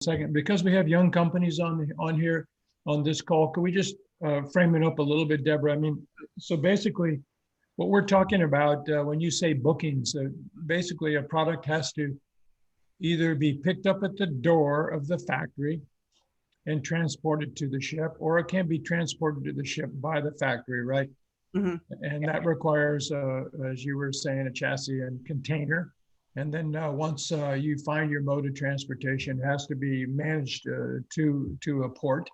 second, because we have young companies on here on this call, can we just frame it up a little bit, Deborah? I mean, so basically, what we're talking about when you say bookings, basically a product has to either be picked up at the door of the factory and transported to the ship, or it can be transported to the ship by the factory, right? Mhm. And that requires, as you were saying, a chassis and container. And then once you find your mode of transportation, it has to be managed to a port.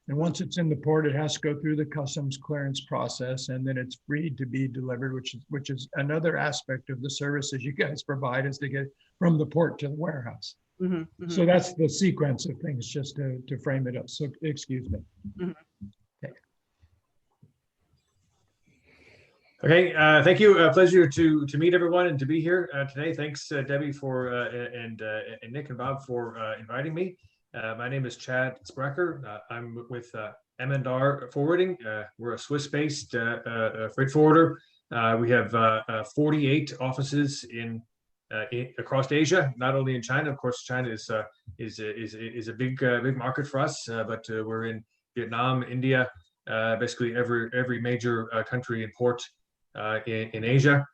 And once it's in the port, it has to go through the customs clearance process, and then it's free to be delivered, which is another aspect of the services you guys provide, is to get from the port to the warehouse. Mhm. Mhm. So that's the sequence of things, just to frame it up. So excuse me. Mhm. Okay, thank you. Pleasure to meet everyone and to be here today. Thanks, Debbie, for and Nick and Bob for inviting me. My name is Chad Sprecker. I'm with M&R Forwarding. We're a Swiss-based freight forwarder. We have 48 offices across Asia, not only in China. Of course, China is a big market for us, but we're in Vietnam, India, basically every major country and port in Asia.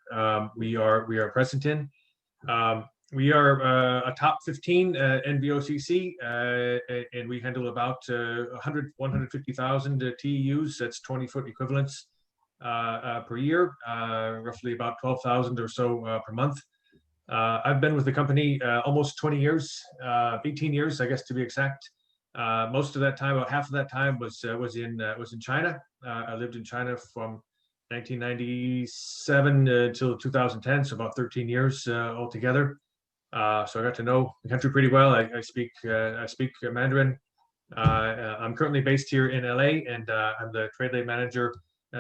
We are present in. We are a top 15 NVOCC, and we handle about 150,000 TEUs. That's 20-foot equivalents per year, roughly about 12,000 or so per month. I've been with the company almost 20 years, 18 years, I guess, to be exact. Most of that time, about half of that time, was in China. I lived in China from 1997 till 2010, so about 13 years altogether. So I got to know the country pretty well. I speak Mandarin. I'm currently based here in LA, and I'm the trade lane manager,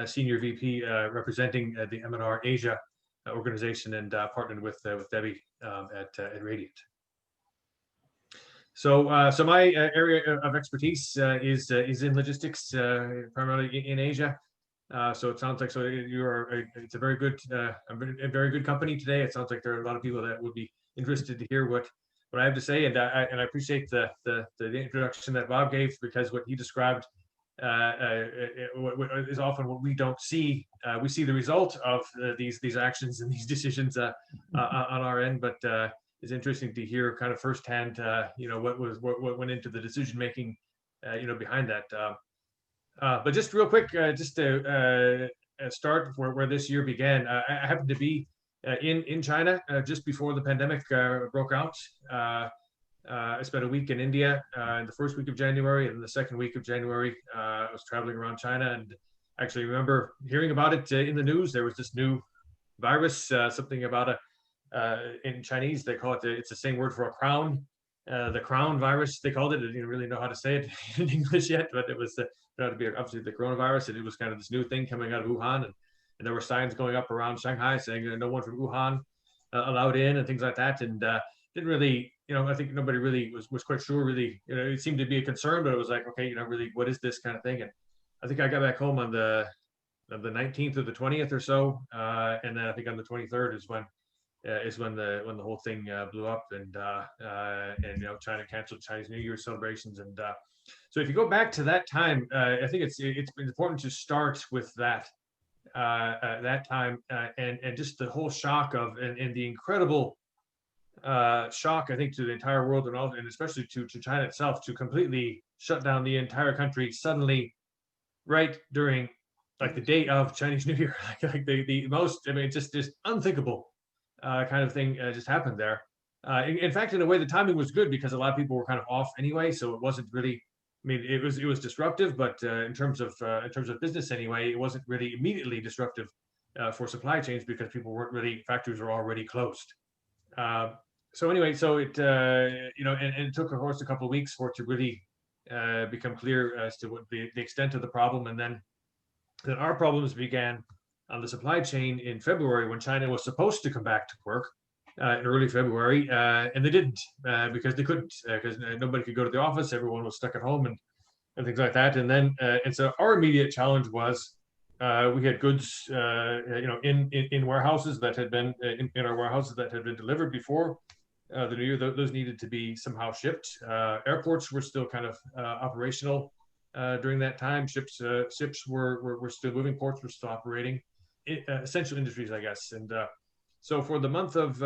senior VP, representing the M&R Asia organization, and partnered with Debbie at Radiant. So my area of expertise is in logistics, primarily in Asia. So it sounds like it's a very good company today. It sounds like there are a lot of people that would be interested to hear what I have to say, and I appreciate the introduction that Bob gave, because what he described is often what we don't see. We see the result of these actions and these decisions on our end, but it's interesting to hear kind of firsthand, what went into the decision making, behind that. But just real quick, just to start where this year began, I happened to be in China just before the pandemic broke out. I spent a week in India in the first week of January, and the second week of January, I was traveling around China, and actually remember hearing about it in the news. There was this new virus, something about in Chinese, they call it, it's the same word for a crown. The crown virus, they called it. I didn't really know how to say it in English yet, but it was turned out to be obviously the coronavirus, and it was kind of this new thing coming out of Wuhan, and there were signs going up around Shanghai saying no one from Wuhan allowed in, and things like that, and didn't really, I think nobody really was quite sure. Really, it seemed to be a concern, but it was like, okay, really, what is this kind of thing? And I think I got back home on the 19th or the 20th or so, and then I think on the 23rd is when the whole thing blew up, and China canceled Chinese New Year celebrations, and so if you go back to that time, I think it's important to start with that time, and just the whole shock of and the incredible shock, I think, to the entire world, and especially to China itself, to completely shut down the entire country suddenly, right during like the day of Chinese New Year, like the most, it's just unthinkable kind of thing just happened there. In fact, in a way, the timing was good, because a lot of people were kind of off anyway, so it wasn't really. It was disruptive, but in terms of business anyway, it wasn't really immediately disruptive for supply chains, because factories were already closed. So anyway, so it and it took, of course, a couple of weeks for it to really become clear as to what the extent of the problem, and then our problems began on the supply chain in February, when China was supposed to come back to work in early February, and they didn't, because they couldn't, because nobody could go to the office. Everyone was stuck at home, and things like that. And then and so our immediate challenge was we had goods in warehouses that had been in our warehouses that had been delivered before the new year, those needed to be somehow shipped. Airports were still kind of operational during that time. Ships were still moving. Ports were still operating. Essential industries, I guess. And so for the month of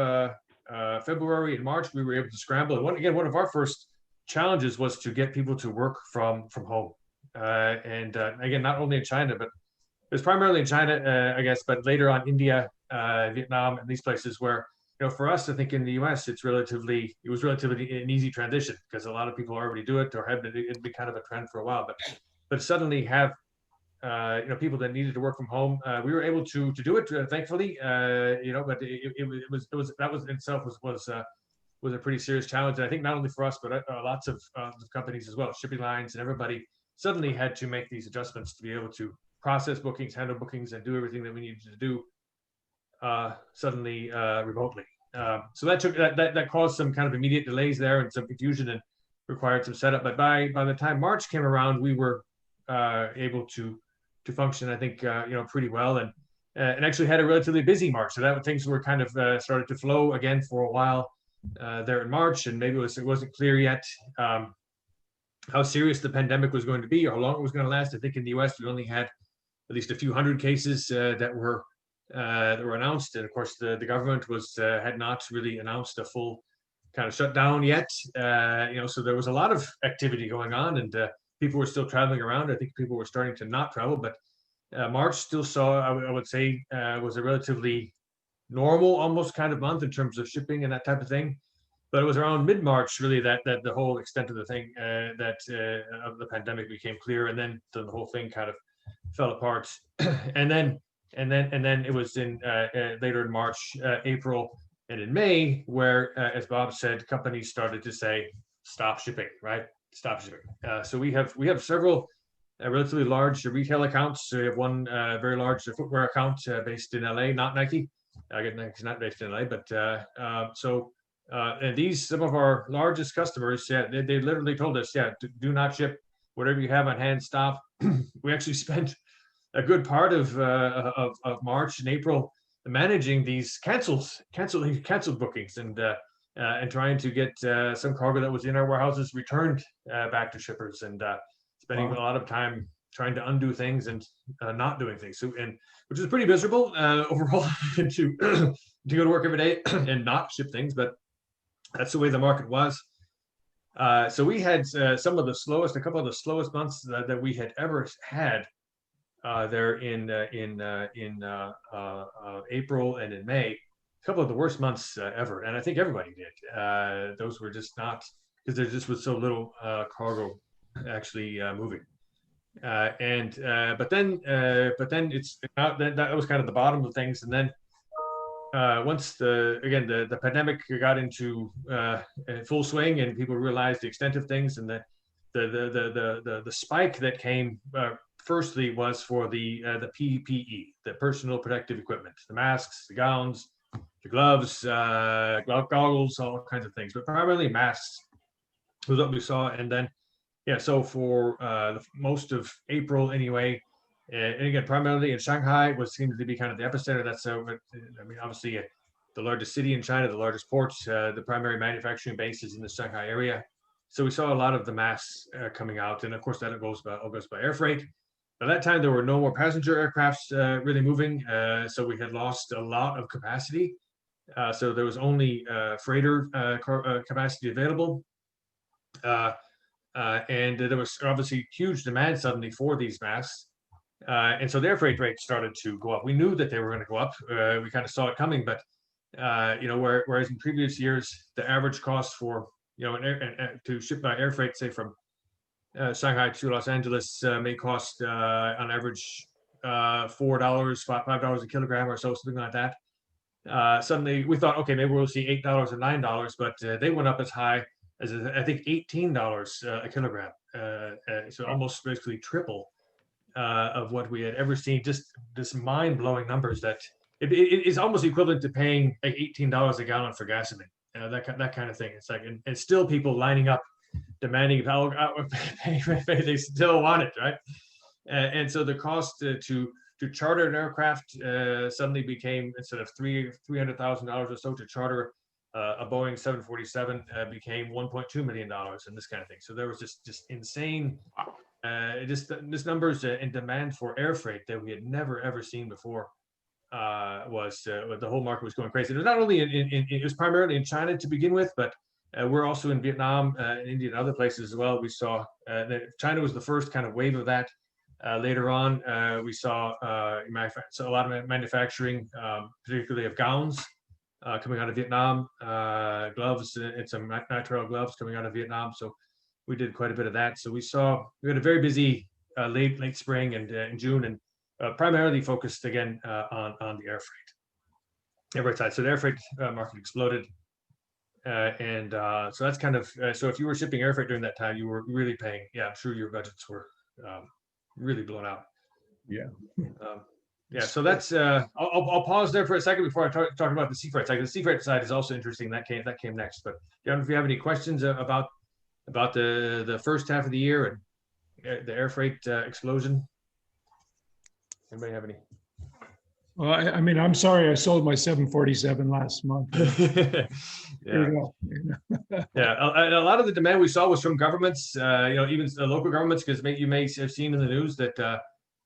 February and March, we were able to scramble. And one of our first challenges was to get people to work from home. And again, not only in China, but it was primarily in China, I guess, but later on India, Vietnam, and these places where, for us, I think in the U.S. it was relatively an easy transition because a lot of people already do it or had been, it'd been kind of a trend for a while. But suddenly have people that needed to work from home, we were able to do it, thankfully. But that was in itself was a pretty serious challenge. And I think not only for us, but lots of companies as well, shipping lines and everybody suddenly had to make these adjustments to be able to process bookings, handle bookings, and do everything that we needed to do suddenly remotely. So that caused some kind of immediate delays there and some confusion and required some setup. But by the time March came around, we were able to function, I think, pretty well, and actually had a relatively busy March. So that things were kind of started to flow again for a while there in March, and maybe it wasn't clear yet how serious the pandemic was going to be or how long it was going to last. I think in the U.S. we only had at least a few hundred cases that were announced, and of course the government had not really announced a full kind of shutdown yet. So there was a lot of activity going on, and people were still traveling around. I think people were starting to not travel, but March still saw, I would say, was a relatively normal, almost kind of month in terms of shipping and that type of thing. But it was around mid-March, really, that the whole extent of the thing of the pandemic became clear, and then the whole thing kind of fell apart. and then it was in later in March, April, and in May, where, as Bob said, companies started to say, "Stop shipping," right? Stop shipping. So we have several relatively large retail accounts. So we have one very large footwear account based in LA, not Nike. I get Nike's not based in LA, but and these, some of our largest customers, they literally told us, do not ship whatever you have on hand. Stop. We actually spent a good part of March and April managing these canceled bookings and trying to get some cargo that was in our warehouses returned back to shippers, and spending a lot of time trying to undo things and not doing things. So, and which is pretty miserable overall to go to work every day and not ship things, but that's the way the market was. So we had a couple of the slowest months that we had ever had there in April and in May. A couple of the worst months ever, and I think everybody did. Those were just not, because there just was so little cargo actually moving. But then it's that was kind of the bottom of things, and then once the pandemic got into full swing and people realized the extent of things, and the spike that came firstly was for the PPE, the personal protective equipment, the masks, the gowns, the gloves, goggles, all kinds of things, but primarily masks was what we saw. And then so for most of April anyway, and again, primarily in Shanghai seemed to be kind of the epicenter. That's obviously the largest city in China, the largest port, the primary manufacturing base is in the Shanghai area. So we saw a lot of the masks coming out, and of course that goes by air freight. By that time, there were no more passenger aircrafts really moving, so we had lost a lot of capacity. So there was only freighter capacity available. And there was obviously huge demand suddenly for these masks. And so their freight rates started to go up. We knew that they were going to go up. We kind of saw it coming, but whereas in previous years, the average cost for to ship by air freight, say from Shanghai to Los Angeles, may cost on average $4, $5 a kilogram or so, something like that. Suddenly we thought, okay, maybe we'll see $8 or $9, but they went up as high as I think $18 a kilogram. So almost basically triple of what we had ever seen. Just this mind-blowing numbers that it is almost equivalent to paying like $18 a gallon for gasoline. That kind of thing. It's like, and still people lining up demanding they still want it, right? And so the cost to charter an aircraft suddenly became, instead of $300,000 or so to charter a Boeing 747 became $1.2 million and this kind of thing. So there was just insane, just numbers in demand for air freight that we had never ever seen before. The whole market was going crazy. It was not only it was primarily in China to begin with, but we're also in Vietnam, India, and other places as well. We saw that China was the first kind of wave of that. Later on, we saw so a lot of manufacturing, particularly of gowns, coming out of Vietnam, gloves and some nitrile gloves coming out of Vietnam. So we did quite a bit of that. So we had a very busy late spring and in June, and primarily focused again on the air freight side. So the air freight market exploded. So that's kind of, so if you were shipping air freight during that time, you were really paying, I'm sure your budgets were really blown out. Yeah. So that's, I'll pause there for a second before I talk about the sea freight side. The sea freight side is also interesting. That came next. But if you have any questions about the first half of the year and the air freight explosion. Anybody have any? Well, I mean, I'm sorry, I sold my 747 last month. Yeah. A lot of the demand we saw was from governments, even local governments, because you may have seen in the news that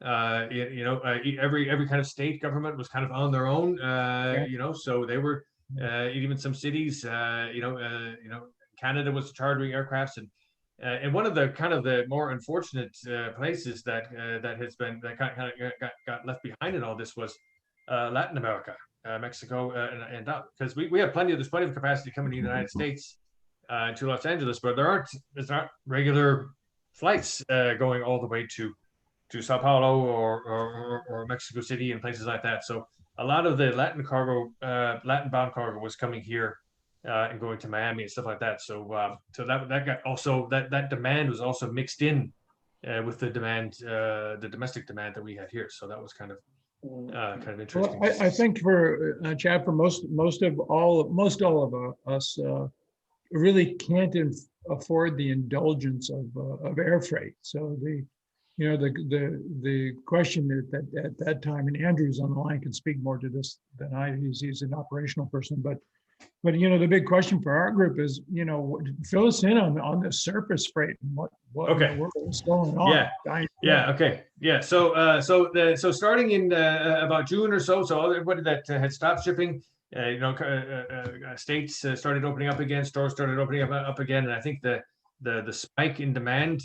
every kind of state government was kind of on their own, so they were even some cities, Canada was chartering aircrafts, and one of the kind of the more unfortunate places that got left behind in all this was Latin America, Mexico, and because we have there's plenty of capacity coming to the United States to Los Angeles, but there's not regular flights going all the way to Sao Paulo or Mexico City and places like that. So a lot of the Latin bound cargo was coming here and going to Miami and stuff like that. So that got also that demand was also mixed in with the demand, the domestic demand that we had here. So that was kind of interesting. Well, I think for Chad, for most all of us really can't afford the indulgence of air freight. So the question at that time, and Andrew's on the line can speak more to this than I. He's an operational person, but the big question for our group is, fill us in on the surface freight and what's going on. So starting in about June or so everybody that had stopped shipping, states started opening up again, stores started opening up again, and I think the spike in demand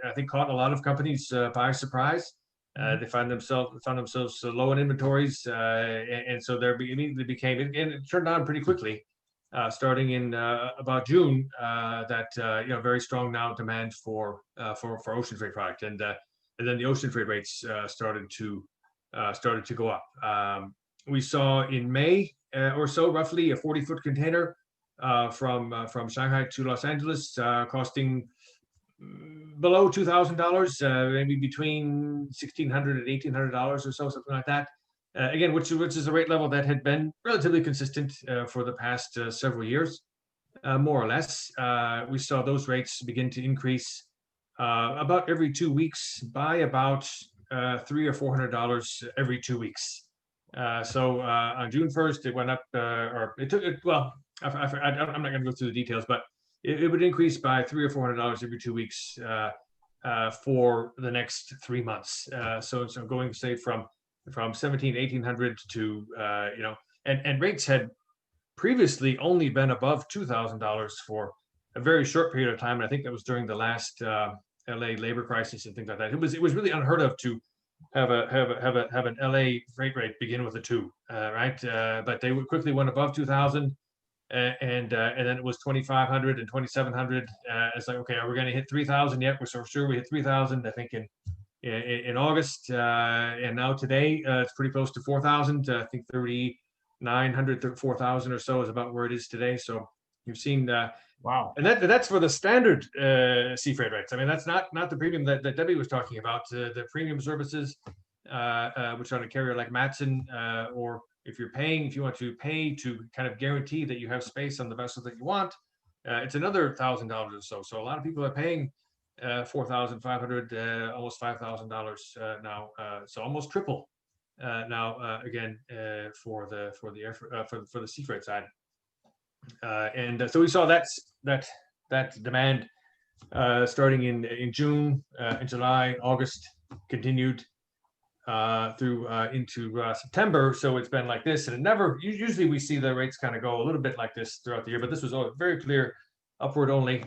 I think caught a lot of companies by surprise. They found themselves low in inventories, and so there immediately became, and it turned on pretty quickly, starting in about June. Very strong now demand for ocean freight product, and then the ocean freight rates started to go up. We saw in May or so, roughly a 40-foot container from Shanghai to Los Angeles costing below $2,000, maybe between $1,600 and $1,800 or so, something like that. Again, which is a rate level that had been relatively consistent for the past several years, more or less. We saw those rates begin to increase about every 2 weeks by about $300 or $400 every 2 weeks. So on June 1st, it went up, or it took it. Well, I'm not going to go through the details, but it would increase by $300 or $400 every 2 weeks for the next 3 months. So going, say, from 1,700, 1,800 to and rates had previously only been above $2,000 for a very short period of time. And I think that was during the last LA labor crisis and things like that. It was really unheard of to have an LA freight rate begin with a 2, right? But they quickly went above 2,000. And then it was 2,500 and 2,700. It's like, okay, are we going to hit 3,000 yet? We're so sure we hit 3,000. I think in August, and now today it's pretty close to 4,000. I think 3,900, 4,000 or so is about where it is today. So you've seen wow, and that's for the standard sea freight rates. I mean, that's not the premium that Debbie was talking about. The premium services, which on a carrier like Matson, or if you want to pay to kind of guarantee that you have space on the vessel that you want, it's another $1,000 or so. So a lot of people are paying $4,500, almost $5,000 now. So almost triple now again for the sea freight side. So we saw that demand starting in June, in July, August, continued through into September. So it's been like this, and it never. Usually we see the rates kind of go a little bit like this throughout the year, but this was a very clear upward only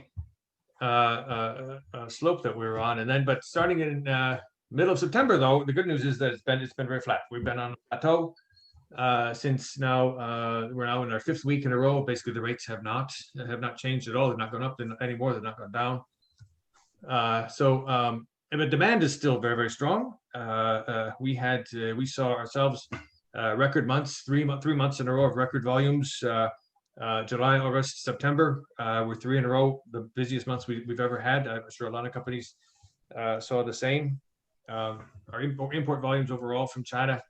slope that we were on. And then, but starting in middle of September, though, the good news is that it's been very flat. We've been on a plateau since now. We're now in our 5th week in a row. Basically, the rates have not changed at all. They've not gone up anymore. They've not gone down. But demand is still very, very strong. We saw ourselves record months, three months in a row of record volumes. July, August, September were 3 in a row, the busiest months we've ever had. I'm sure a lot of companies saw the same. Our import volumes overall from China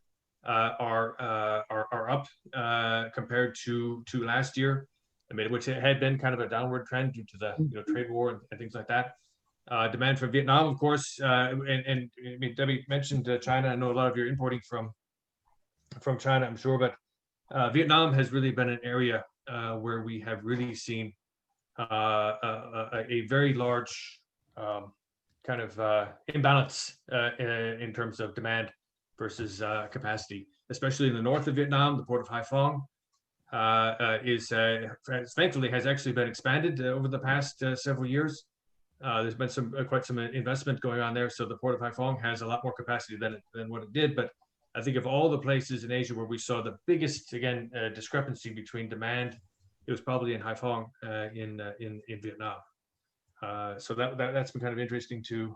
are up compared to last year. I mean, which had been kind of a downward trend due to the trade war and things like that. Demand from Vietnam, of course, and I mean, Debbie mentioned China. I know a lot of you are importing from China, I'm sure, but Vietnam has really been an area where we have really seen a very large kind of imbalance in terms of demand versus capacity, especially in the north of Vietnam. The port of Haiphong thankfully has actually been expanded over the past several years. There's been quite some investment going on there, so the port of Haiphong has a lot more capacity than what it did. But I think of all the places in Asia where we saw the biggest, again, discrepancy between demand, it was probably in Haiphong in Vietnam. So that's been kind of interesting to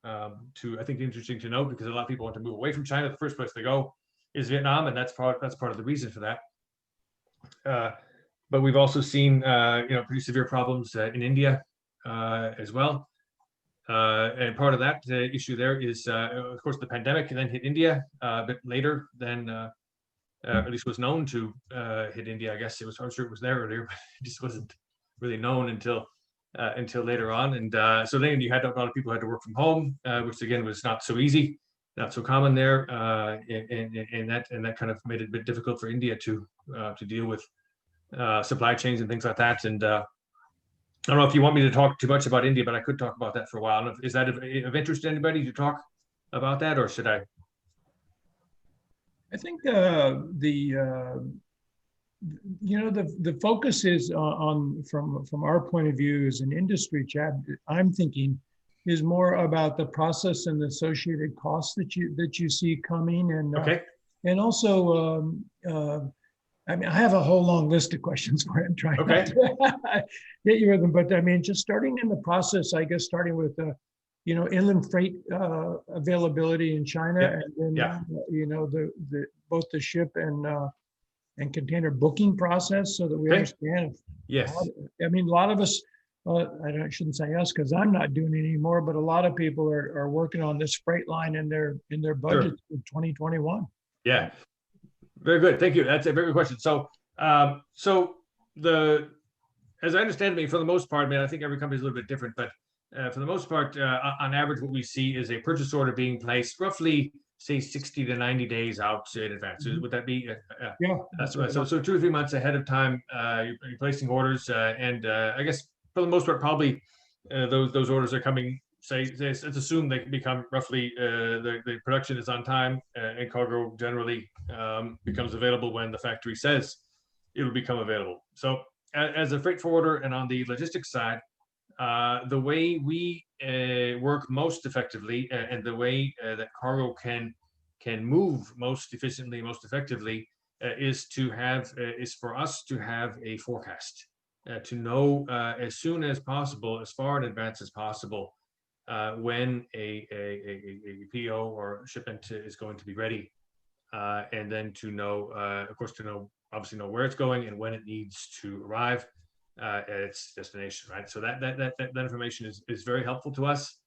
note, because a lot of people want to move away from China. The first place they go is Vietnam, and that's part of the reason for that. But we've also seen pretty severe problems in India as well. And part of that issue there is, of course, the pandemic then hit India a bit later than, at least was known to hit India. I guess I'm sure it was there earlier, but it just wasn't really known until later on. And so then you had a lot of people who had to work from home, which again was not so easy, not so common there, and that kind of made it a bit difficult for India to deal with supply chains and things like that. And I don't know if you want me to talk too much about India, but I could talk about that for a while. I don't know is that of interest to anybody to talk about that, or should I? I think the focus is on from our point of view as an industry, Chad. I'm thinking is more about the process and the associated costs that you see coming, and okay. And also I mean, I have a whole long list of questions where I'm trying okay. to get you with them, but I mean, just starting in the process, I guess, starting with inland freight availability in China, Yeah. and then the both the ship and container booking process, so that we understand. Yes. I mean, a lot of us, I shouldn't say us because I'm not doing it anymore, but a lot of people are working on this freight line in their budgets for 2021. Yeah. Very good. Thank you. That's a very good question. So, as I understand it, for the most part, I mean, I think every company is a little bit different, but for the most part, on average, what we see is a purchase order being placed roughly, say, 60 to 90 days out in advance. Mm-hmm. Would that be? Yeah. That's right. So 2 or 3 months ahead of time, you're placing orders, and I guess for the most part, probably those orders are coming. Let's assume they become roughly the production is on time, and cargo generally becomes available when the factory says it will become available. So as a freight forwarder and on the logistics side, the way we work most effectively and the way that cargo can move most efficiently, most effectively, is for us to have a forecast, to know as soon as possible, as far in advance as possible, when a PO or shipment is going to be ready, and then to know, of course, obviously know where it's going and when it needs to arrive at its destination, right? So that information is very helpful to us,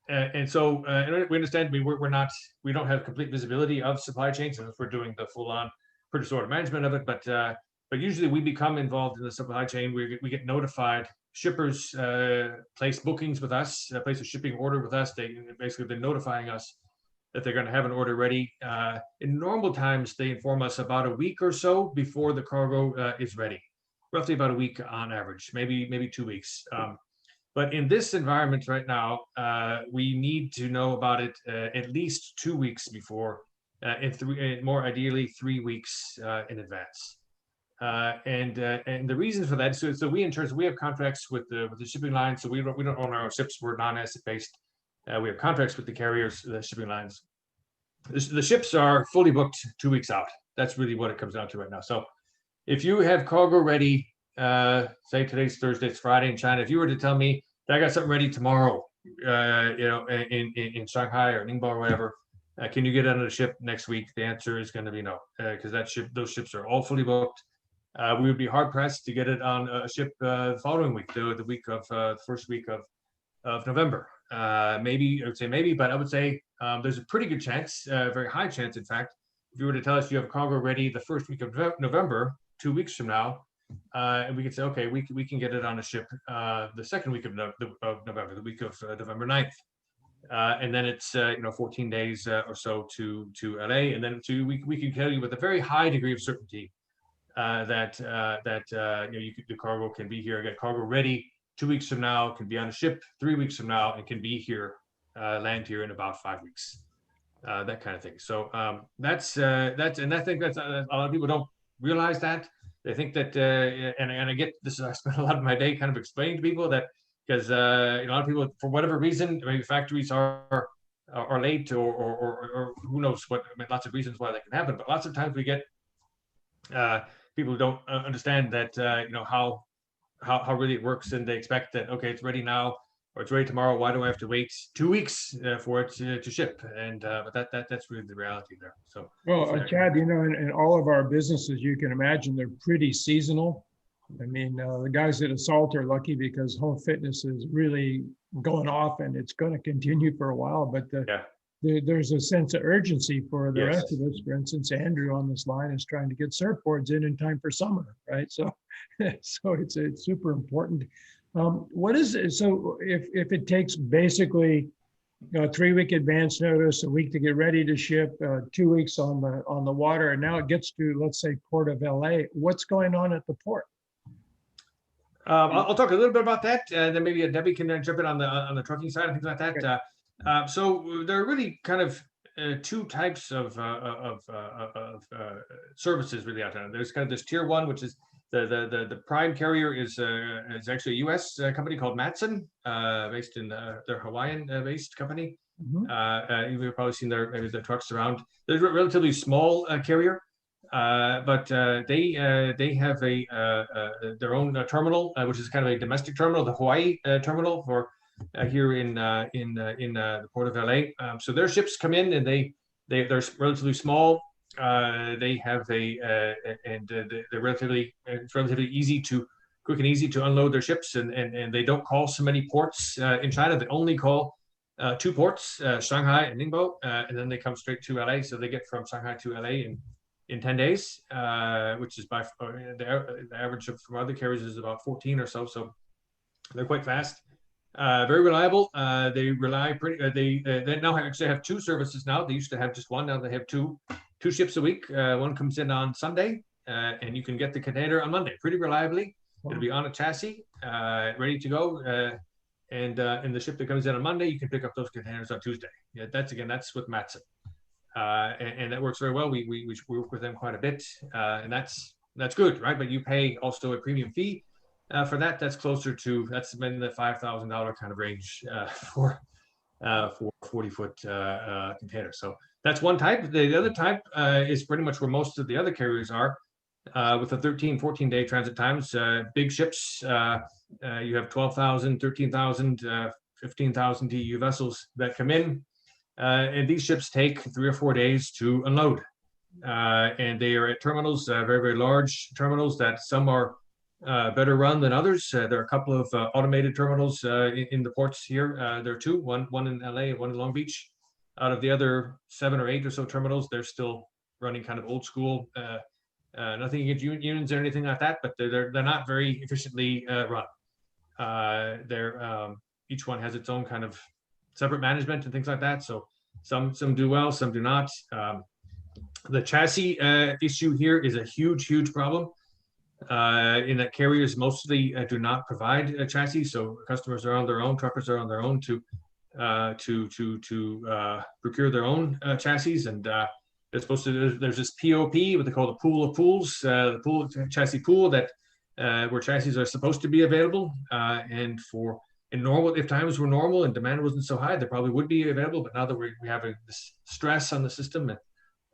and so we understand. We don't have complete visibility of supply chains, and if we're doing the full-on purchase order management of it, but usually we become involved in the supply chain. We get notified. Shippers place bookings with us, place a shipping order with us. They're notifying us that they're going to have an order ready. In normal times, they inform us about a week or so before the cargo is ready, roughly about a week on average, maybe 2 weeks. But in this environment right now, we need to know about it at least 2 weeks before, and more ideally 3 weeks in advance. And the reason for that, so we in terms, we have contracts with the shipping lines, so we don't own our own ships. We're non-asset based. We have contracts with the carriers, the shipping lines. The ships are fully booked 2 weeks out. That's really what it comes down to right now. So if you have cargo ready, say today's Thursday, it's Friday in China. If you were to tell me that I got something ready tomorrow, in Shanghai or Ningbo or whatever, can you get it on a ship next week? The answer is going to be no, because those ships are all fully booked. We would be hard pressed to get it on a ship the following week, the week of the first week of November. Maybe I would say maybe, but I would say there's a pretty good chance, very high chance, in fact, if you were to tell us you have cargo ready the first week of November, 2 weeks from now, and we could say, okay, we can get it on a ship the second week of November, the week of November 9th. And then it's 14 days or so to LA, and then we can tell you with a very high degree of certainty that the cargo can be here, get cargo ready 2 weeks from now, can be on a ship 3 weeks from now, and can be here, land here in about 5 weeks, that kind of thing. So that's and I think that's a lot of people don't realize that. They think that, and I get this. I spend a lot of my day kind of explaining to people that, because a lot of people, for whatever reason, maybe factories are late, or who knows what. I mean, lots of reasons why that can happen. But lots of times we get people who don't understand that how really it works, and they expect that, okay, it's ready now or it's ready tomorrow. Why do I have to wait 2 weeks for it to ship? And but that's really the reality there. So, Well, Chad, in all of our businesses, you can imagine they're pretty seasonal. I mean, the guys at Assault are lucky because home fitness is really going off, and it's going to continue for a while. But there's a sense of urgency for the rest of us. For instance, Andrew on this line is trying to get surfboards in time for summer, right? So it's super important. What is it? So if it takes basically 3 week advance notice, a week to get ready to ship, 2 weeks on the water, and now it gets to, let's say, Port of LA, what's going on at the port? I'll talk a little bit about that, and then maybe Debbie can jump in on the trucking side and things like that. Okay. So there are really kind of two types of services really out there. There's kind of this tier one, which is the prime carrier is actually a U.S. company called Matson, based in their Hawaiian based company. Mm-hmm. You've probably seen maybe their trucks around. They're a relatively small carrier. But they have their own terminal, which is kind of a domestic terminal, the Hawaii terminal for here in the port of LA. So their ships come in, and they're relatively small. They have they're it's relatively quick and easy to unload their ships, and they don't call so many ports in China. They only call 2 ports, Shanghai and Ningbo, and then they come straight to LA. So they get from Shanghai to LA in 10 days, which is by the average from other carriers is about 14 or so. So they're quite fast, very reliable. They rely they now actually have 2 services now. They used to have just one. Now they have two ships a week. One comes in on Sunday, and you can get the container on Monday pretty reliably. It'll be on a chassis, ready to go. And the ship that comes in on Monday, you can pick up those containers on Tuesday. Yeah, that's with Matson. And that works very well. We work with them quite a bit, and that's good, right? But you pay also a premium fee for that. That's closer to, that's been the $5,000 kind of range for 40-foot container. So that's one type. The other type is pretty much where most of the other carriers are, with the 13-14 day transit times. Big ships, you have 12,000, 13,000, 15,000 TEU vessels that come in. And these ships take 3 or 4 days to unload. And they are at terminals, very, very large terminals that some are better run than others. There are a couple of automated terminals in the ports here. There are 2, one in LA and one in Long Beach. Out of the other 7 or 8 or so terminals, they're still running kind of old school. Nothing against unions or anything like that, but they're not very efficiently run. Each one has its own kind of separate management and things like that. So Some do well, some do not. The chassis issue here is a huge problem. In that carriers mostly do not provide a chassis, so customers are on their own, truckers are on their own to procure their own chassis, and they're supposed to. There's this POP, what they call the pool of pools, the pool chassis pool that where chassis are supposed to be available, and for in normal, if times were normal and demand wasn't so high, they probably would be available. But now that we have this stress on the system and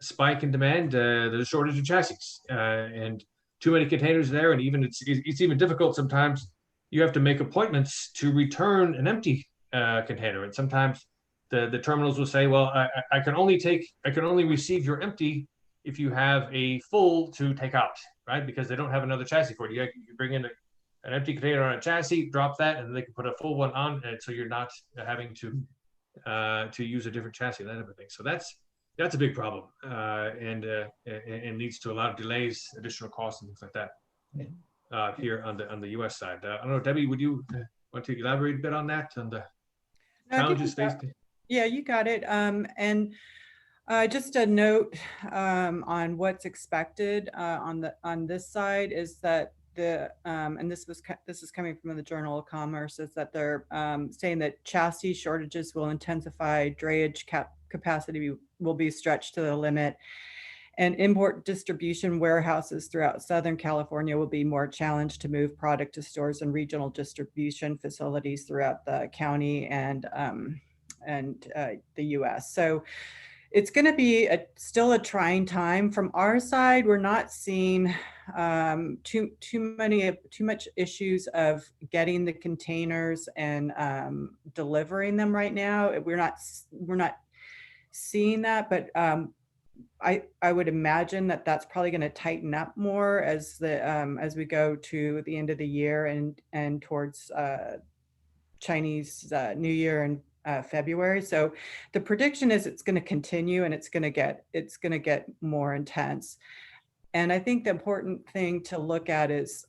spike in demand, there's a shortage of chassis, and too many containers there, and even it's even difficult sometimes. You have to make appointments to return an empty container, and sometimes the terminals will say, "Well, I can only receive your empty if you have a full to take out," right? Because they don't have another chassis for it. You bring in an empty container on a chassis, drop that, and they can put a full one on, and so you're not having to use a different chassis, that type of thing. So that's a big problem, and leads to a lot of delays, additional costs, and things like that here on the U.S. side. I don't know, Debbie, would you want to elaborate a bit on that, on the challenges faced? Yeah, you got it. And just a note on what's expected on this side is that and this is coming from the Journal of Commerce, is that they're saying that chassis shortages will intensify, drayage capacity will be stretched to the limit, and import distribution warehouses throughout Southern California will be more challenged to move product to stores and regional distribution facilities throughout the county and the U.S. So it's going to be still a trying time. From our side, we're not seeing too much issues of getting the containers and delivering them right now. We're not seeing that, but I would imagine that that's probably going to tighten up more as we go to the end of the year and towards Chinese New Year and February. So the prediction is it's going to continue, and it's going to get more intense. And I think the important thing to look at is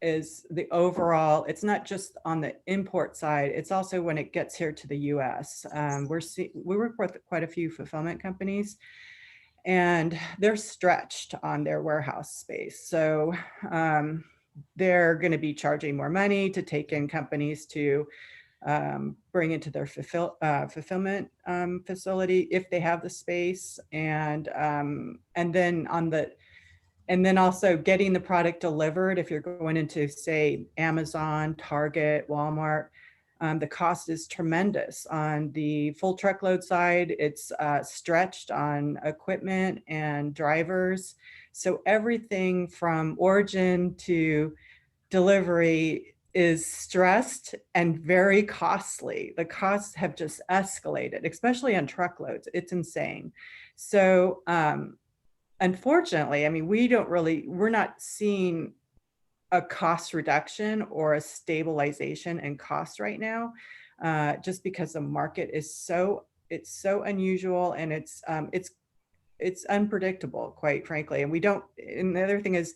the overall. It's not just on the import side, it's also when it gets here to the US. We work with quite a few fulfillment companies, and they're stretched on their warehouse space. So they're going to be charging more money to take in companies to bring into their fulfillment facility if they have the space, and then also getting the product delivered. If you're going into, say, Amazon, Target, Walmart, the cost is tremendous. On the full truckload side, it's stretched on equipment and drivers. So everything from origin to delivery is stressed and very costly. The costs have just escalated, especially on truckloads. It's insane. So unfortunately, I mean, we're not seeing a cost reduction or a stabilization in costs right now, just because the market is so unusual, and it's unpredictable, quite frankly. And the other thing is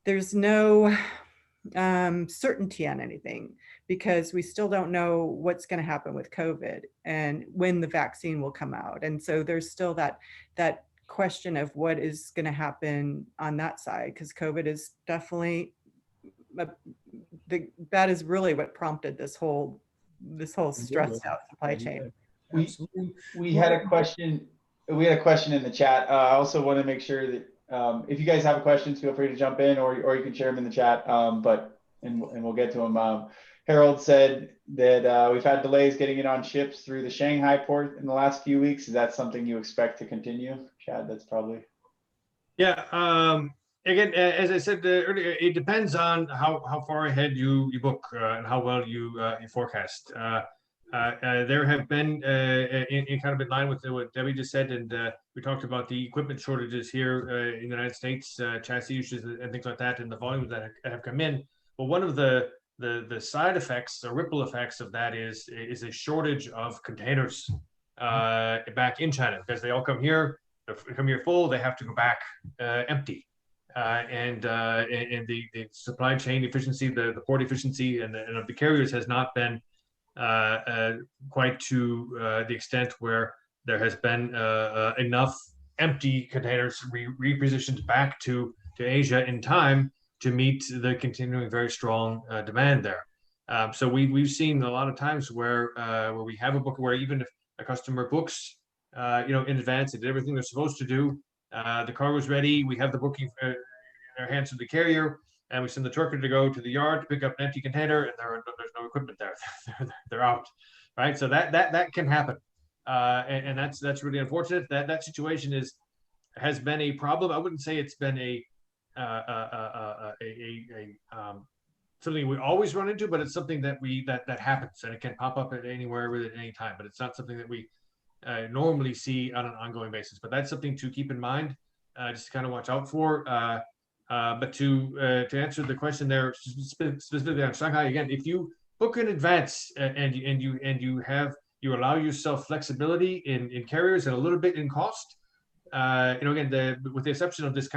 there's no certainty on anything, because we still don't know what's going to happen with COVID and when the vaccine will come out. And so there's still that question of what is going to happen on that side, because COVID is definitely that is really what prompted this whole stressed out supply chain. We had a question. We had a question in the chat. I also want to make sure that if you guys have questions, feel free to jump in, or you can share them in the chat. And we'll get to them. Harold said that we've had delays getting it on ships through the Shanghai port in the last few weeks. Is that something you expect to continue, Chad? That's probably. Yeah. Again, as I said earlier, it depends on how far ahead you book and how well you forecast. There have been, in kind of in line with what Debbie just said, and we talked about the equipment shortages here in the United States, chassis issues and things like that, and the volumes that have come in. But one of the side effects, the ripple effects of that is a shortage of containers back in China, because they all come here full, they have to go back empty. And the supply chain efficiency, the port efficiency, and of the carriers has not been quite to the extent where there has been enough empty containers repositioned back to Asia in time to meet the continuing very strong demand there. So we've seen a lot of times where we have a book where even if a customer books, in advance, they did everything they're supposed to do. The cargo's ready. We have the booking in our hands of the carrier, and we send the trucker to go to the yard to pick up an empty container, and there's no equipment there. They're out, right? So that can happen, and that's really unfortunate. That situation has been a problem. I wouldn't say it's been something we always run into, but it's something that happens, and it can pop up at anywhere at any time. But it's not something that we normally see on an ongoing basis. But that's something to keep in mind, just to kind of watch out for. But to answer the question there specifically on Shanghai, again, if you book in advance and you allow yourself flexibility in carriers and a little bit in cost, again, with the exception of this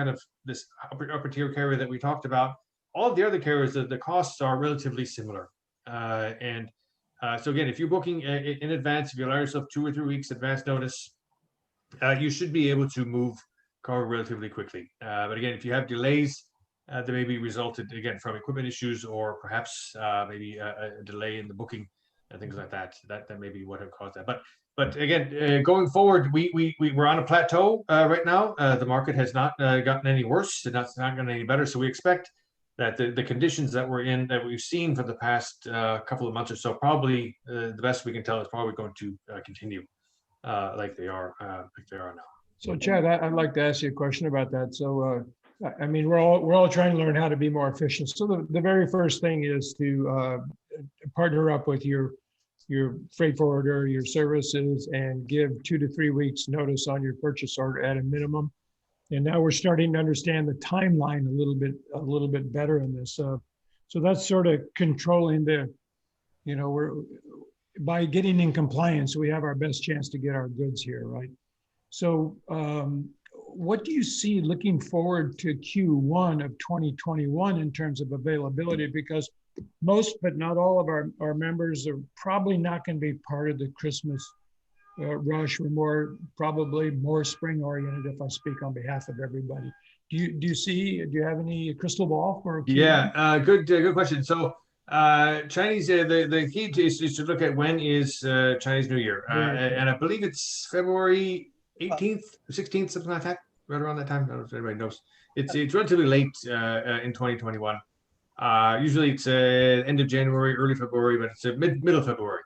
upper tier carrier that we talked about, all of the other carriers, the costs are relatively similar. So again, if you're booking in advance, if you allow yourself 2 or 3 weeks advance notice, you should be able to move cargo relatively quickly. But again, if you have delays, that may be resulted again from equipment issues, or perhaps maybe a delay in the booking and things like that. That may be what have caused that. But again, going forward, we're on a plateau right now. The market has not gotten any worse, and it's not gotten any better. So we expect that the conditions that we've seen for the past couple of months or so, probably the best we can tell is probably going to continue like they are now. So Chad, I'd like to ask you a question about that. So, I mean, we're all trying to learn how to be more efficient. So the very first thing is to partner up with your freight forwarder, your services, and give 2 to 3 weeks notice on your purchase order at a minimum. And now we're starting to understand the timeline a little bit better in this. So that's sort of controlling we're by getting in compliance, we have our best chance to get our goods here, right? So what do you see looking forward to Q1 of 2021 in terms of availability? Because most, but not all of our members are probably not going to be part of the Christmas rush. We're probably more spring oriented, if I speak on behalf of everybody. Do you have any crystal ball for Q1? Yeah, good question. So Chinese, the key is to look at when is Chinese New Year, and I believe it's February 18th, 16th, something like that, right around that time. I don't know if anybody knows. It's relatively late in 2021. Usually it's end of January, early February, but it's middle of February.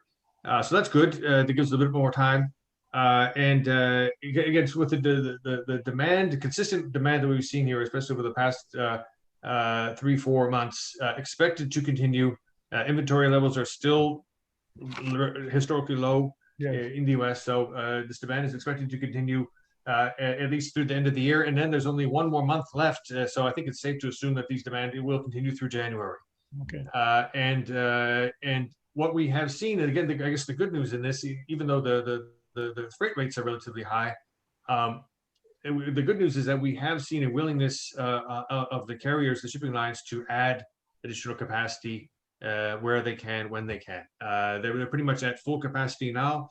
So that's good. That gives a bit more time. And again, with the demand, the consistent demand that we've seen here, especially over the past 3-4 months, expected to continue. Inventory levels are still historically low in the US. So this demand is expected to continue at least through the end of the year. And then there's only 1 more month left. So I think it's safe to assume that these demand will continue through January. Okay. And what we have seen, and again, I guess the good news in this, even though the freight rates are relatively high, the good news is that we have seen a willingness of the carriers, the shipping lines, to add additional capacity where they can, when they can. They're pretty much at full capacity now.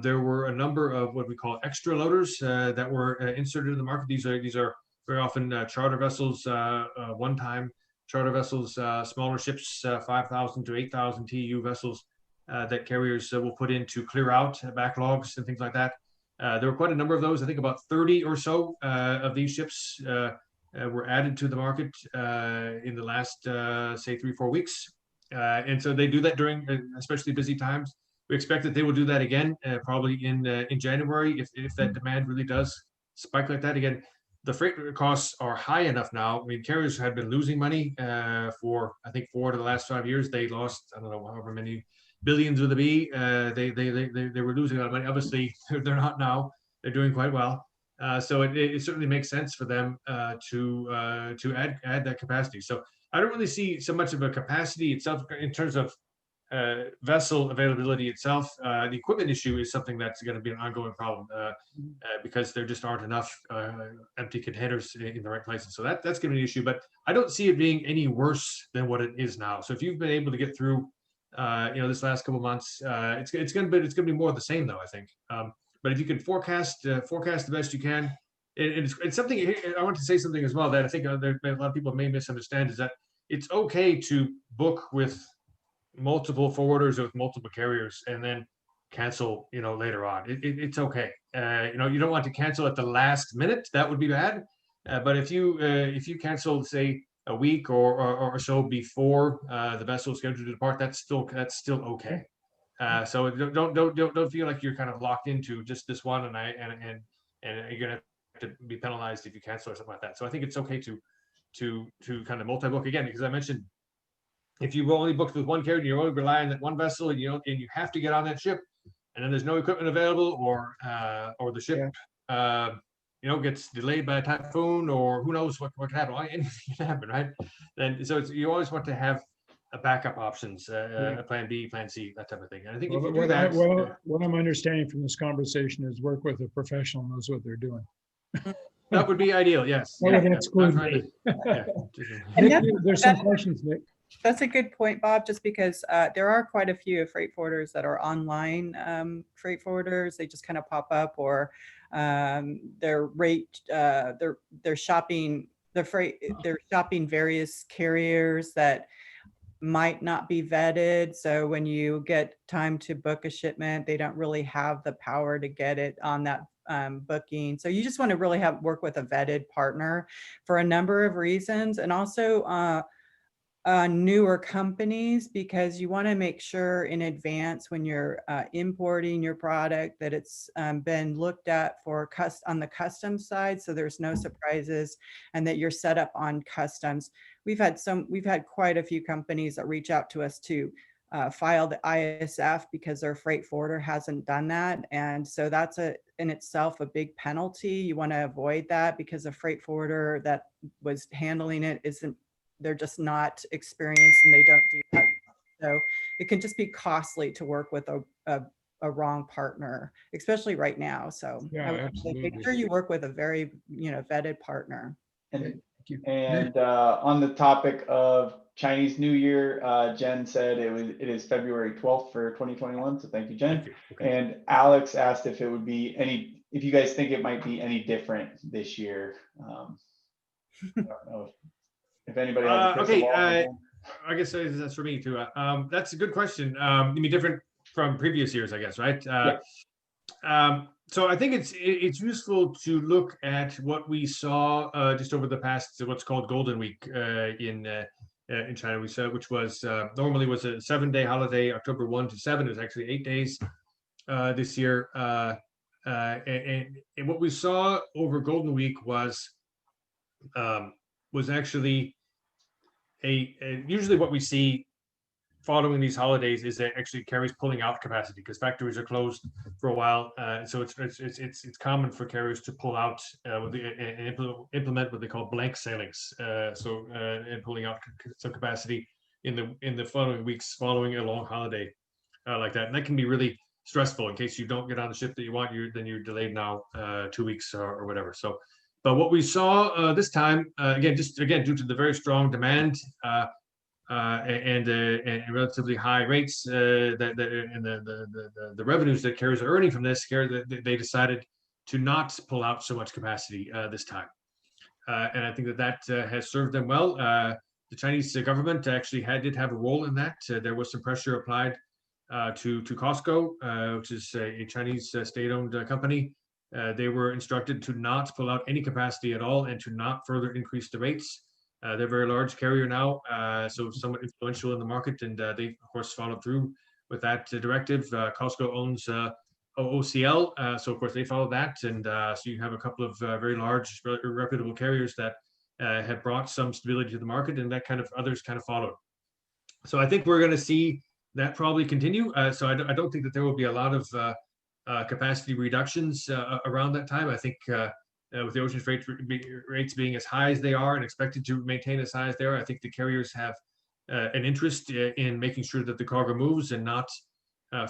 There were a number of what we call extra loaders that were inserted in the market. These are very often charter vessels, one-time charter vessels, smaller ships, 5,000 to 8,000 TEU vessels that carriers will put in to clear out backlogs and things like that. There were quite a number of those. I think about 30 or so of these ships were added to the market in the last, say, 3-4 weeks. And so they do that during especially busy times. We expect that they will do that again, probably in January, if that demand really does spike like that. Again, the freight costs are high enough now. I mean, carriers have been losing money for, I think, 4 of the last 5 years. They lost, I don't know, however many billions with a B. They were losing a lot of money. Obviously, they're not now. They're doing quite well. So it certainly makes sense for them to add that capacity. So I don't really see so much of a capacity itself in terms of vessel availability itself. The equipment issue is something that's going to be an ongoing problem because there just aren't enough empty containers in the right places. So that's going to be an issue, but I don't see it being any worse than what it is now. So if you've been able to get through this last couple months. It's gonna be more of the same though, I think. But if you can forecast the best you can, it's something I want to say something as well that I think there a lot of people may misunderstand is that it's okay to book with multiple forwarders or with multiple carriers and then cancel, later on. It's okay. You don't want to cancel at the last minute. That would be bad. But if you cancel, say, a week or so before the vessel is scheduled to depart, that's still okay. So don't feel like you're kind of locked into just this one, and you're gonna have to be penalized if you cancel or something like that. So I think it's okay to kind of multi-book again, because I mentioned if you've only booked with one carrier and you're only relying on that one vessel, and you have to get on that ship, and then there's no equipment available, or the ship gets delayed by a typhoon, or who knows what can happen. Anything can happen, right? Then you always want to have a backup options, a plan B, plan C, that type of thing. And I think if you do that, what I'm understanding from this conversation is work with a professional who knows what they're doing. that would be ideal. Yes. That would exclude me. Nick, there's some questions, Nick. That's a good point, Bob, just because there are quite a few freight forwarders that are online freight forwarders. They just kind of pop up, or they're shopping various carriers that might not be vetted. So when you get time to book a shipment, they don't really have the power to get it on that booking. So you just want to really work with a vetted partner for a number of reasons. And also newer companies, because you want to make sure in advance when you're importing your product that it's been looked at on the customs side, so there's no surprises, and that you're set up on customs. We've had quite a few companies that reach out to us to file the ISF because their freight forwarder hasn't done that, and so that's in itself a big penalty. You want to avoid that because the freight forwarder that was handling it they're just not experienced, and they don't do that. So it can just be costly to work with a wrong partner, especially right now. So Yeah, I would absolutely. make sure you work with a very vetted partner. And, you. on the topic of Chinese New Year, Jen said it is February 12th for 2021. So thank you, Jen. Thank you. Okay. And Alex asked if if you guys think it might be any different this year. I don't know if anybody has a crystal ball. I guess that's for me too. That's a good question. You mean different from previous years, I guess, right? So I think it's useful to look at what we saw just over the past, what's called Golden Week in China. We saw, which was normally was a 7-day holiday, October 1 to 7. It was actually 8 days this year. And what we saw over Golden Week was actually usually what we see following these holidays is that actually carriers pulling out capacity because factories are closed for a while. So it's common for carriers to pull out and implement what they call blank sailings. And pulling out some capacity in the following weeks following a long holiday like that. And that can be really stressful in case you don't get on the ship that you want. Then you're delayed now 2 weeks or whatever. So. But what we saw this time, again due to the very strong demand and relatively high rates and the revenues that carriers are earning from this, they decided to not pull out so much capacity this time, and I think that has served them well. The Chinese government actually did have a role in that. There was some pressure applied to COSCO, which is a Chinese state-owned company. They were instructed to not pull out any capacity at all and to not further increase the rates. They're a very large carrier now, so somewhat influential in the market, and they, of course, followed through with that directive. COSCO owns OOCL, so of course they followed that, and so you have a couple of very large, reputable carriers that have brought some stability to the market, and others kind of followed. So I think we're going to see that probably continue. So I don't think that there will be a lot of capacity reductions around that time. I think with the ocean freight rates being as high as they are and expected to maintain as high as they are, I think the carriers have an interest in making sure that the cargo moves and not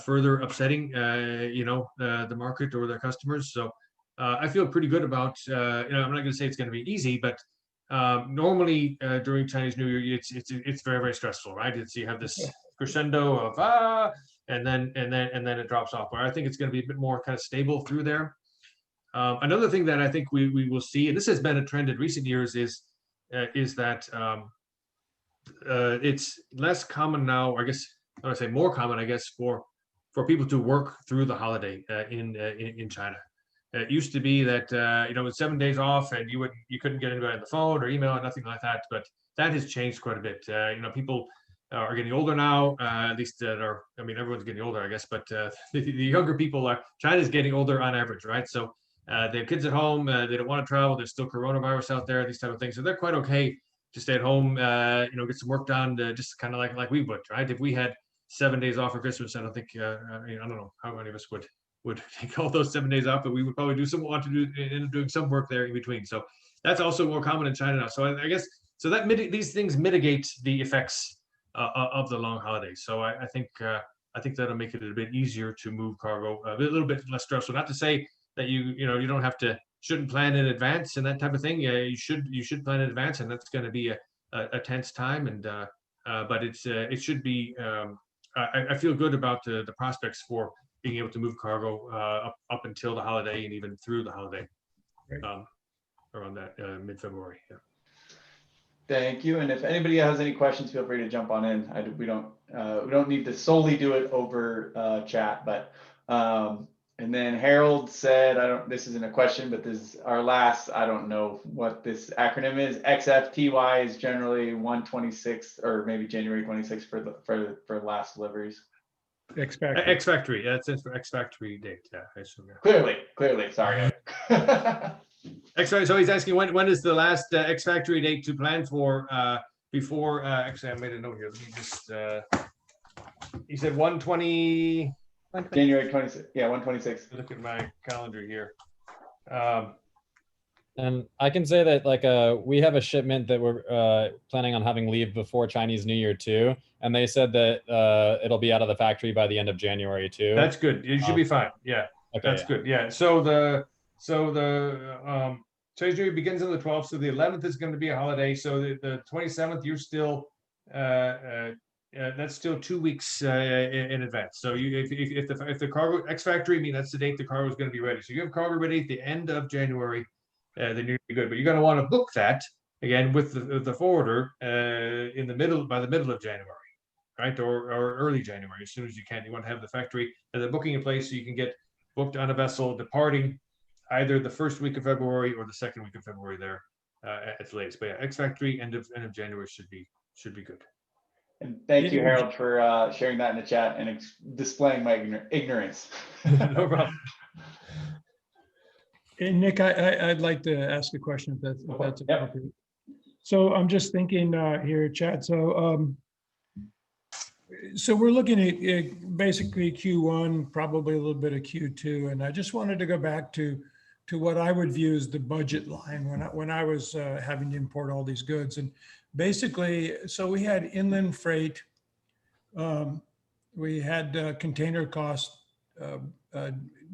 further upsetting, the market or their customers. So I feel pretty good about. I'm not going to say it's going to be easy, but normally during Chinese New Year, it's very, very stressful, right? You have this crescendo of and then it drops off. But I think it's going to be a bit more kind of stable through there. Another thing that I think we will see, and this has been a trend in recent years, is that it's less common now, or I guess I would say more common, I guess, for people to work through the holiday in China. It used to be that with 7 days off and you couldn't get anybody on the phone or email or nothing like that, but that has changed quite a bit. People are getting older now, at least that are, I mean, everyone's getting older, I guess, but the younger people are, China's getting older on average, right? So they have kids at home, they don't want to travel, there's still coronavirus out there, these type of things. So they're quite okay to stay at home, get some work done, just kind of like we would, right? If we had 7 days off for Christmas, I don't think, I don't know how many of us would take all those 7 days off, but we would probably end up doing some work there in between. So that's also more common in China now. So I guess, so that these things mitigate the effects of the long holidays. So I think that'll make it a bit easier to move cargo, a little bit less stressful. Not to say that you don't shouldn't plan in advance and that type of thing. You should plan in advance, and that's going to be a tense time. And but it should be. I feel good about the prospects for being able to move cargo up until the holiday and even through the holiday, around that mid-February. Yeah. Thank you. And if anybody has any questions, feel free to jump on in. We don't need to solely do it over chat, but and then Harold said, this isn't a question, but this is our last, I don't know what this acronym is. XFTY is generally 1/26 or maybe January 26th for last deliveries. X-Factory. Yeah, it stands for X-Factory date. Yeah, I assume. Yeah. Clearly. Sorry. X-Factory. So he's asking when is the last X-Factory date to plan for before? Actually, I made a note here. Let me just. He said 1/20. January 26th. Yeah, 1/26. Look at my calendar here. And I can say that we have a shipment that we're planning on having leave before Chinese New Year too. And they said that it'll be out of the factory by the end of January too. That's good. You should be fine. Yeah, okay, that's good. Yeah. So the Chinese New Year begins on the 12th. So the 11th is going to be a holiday. So the 27th, you're still that's still 2 weeks in advance. So if the cargo X-Factory, I mean, that's the date the cargo is going to be ready. So you have cargo ready at the end of January, then you're good. But you're going to want to book that again with the forwarder by the middle of January, right, or early January, as soon as you can. You want to have the factory and the booking in place so you can get booked on a vessel departing either the first week of February or the second week of February there at the latest. But yeah, X-Factory end of January should be good. And thank you, Harold, for sharing that in the chat and displaying my ignorance. No problem. Hey, Nick, I'd like to ask a question if that's appropriate. Yep. So I'm just thinking here, chat. So we're looking at basically Q1, probably a little bit of Q2, and I just wanted to go back to what I would view as the budget line when I was having to import all these goods. And basically, so we had inland freight, we had container cost,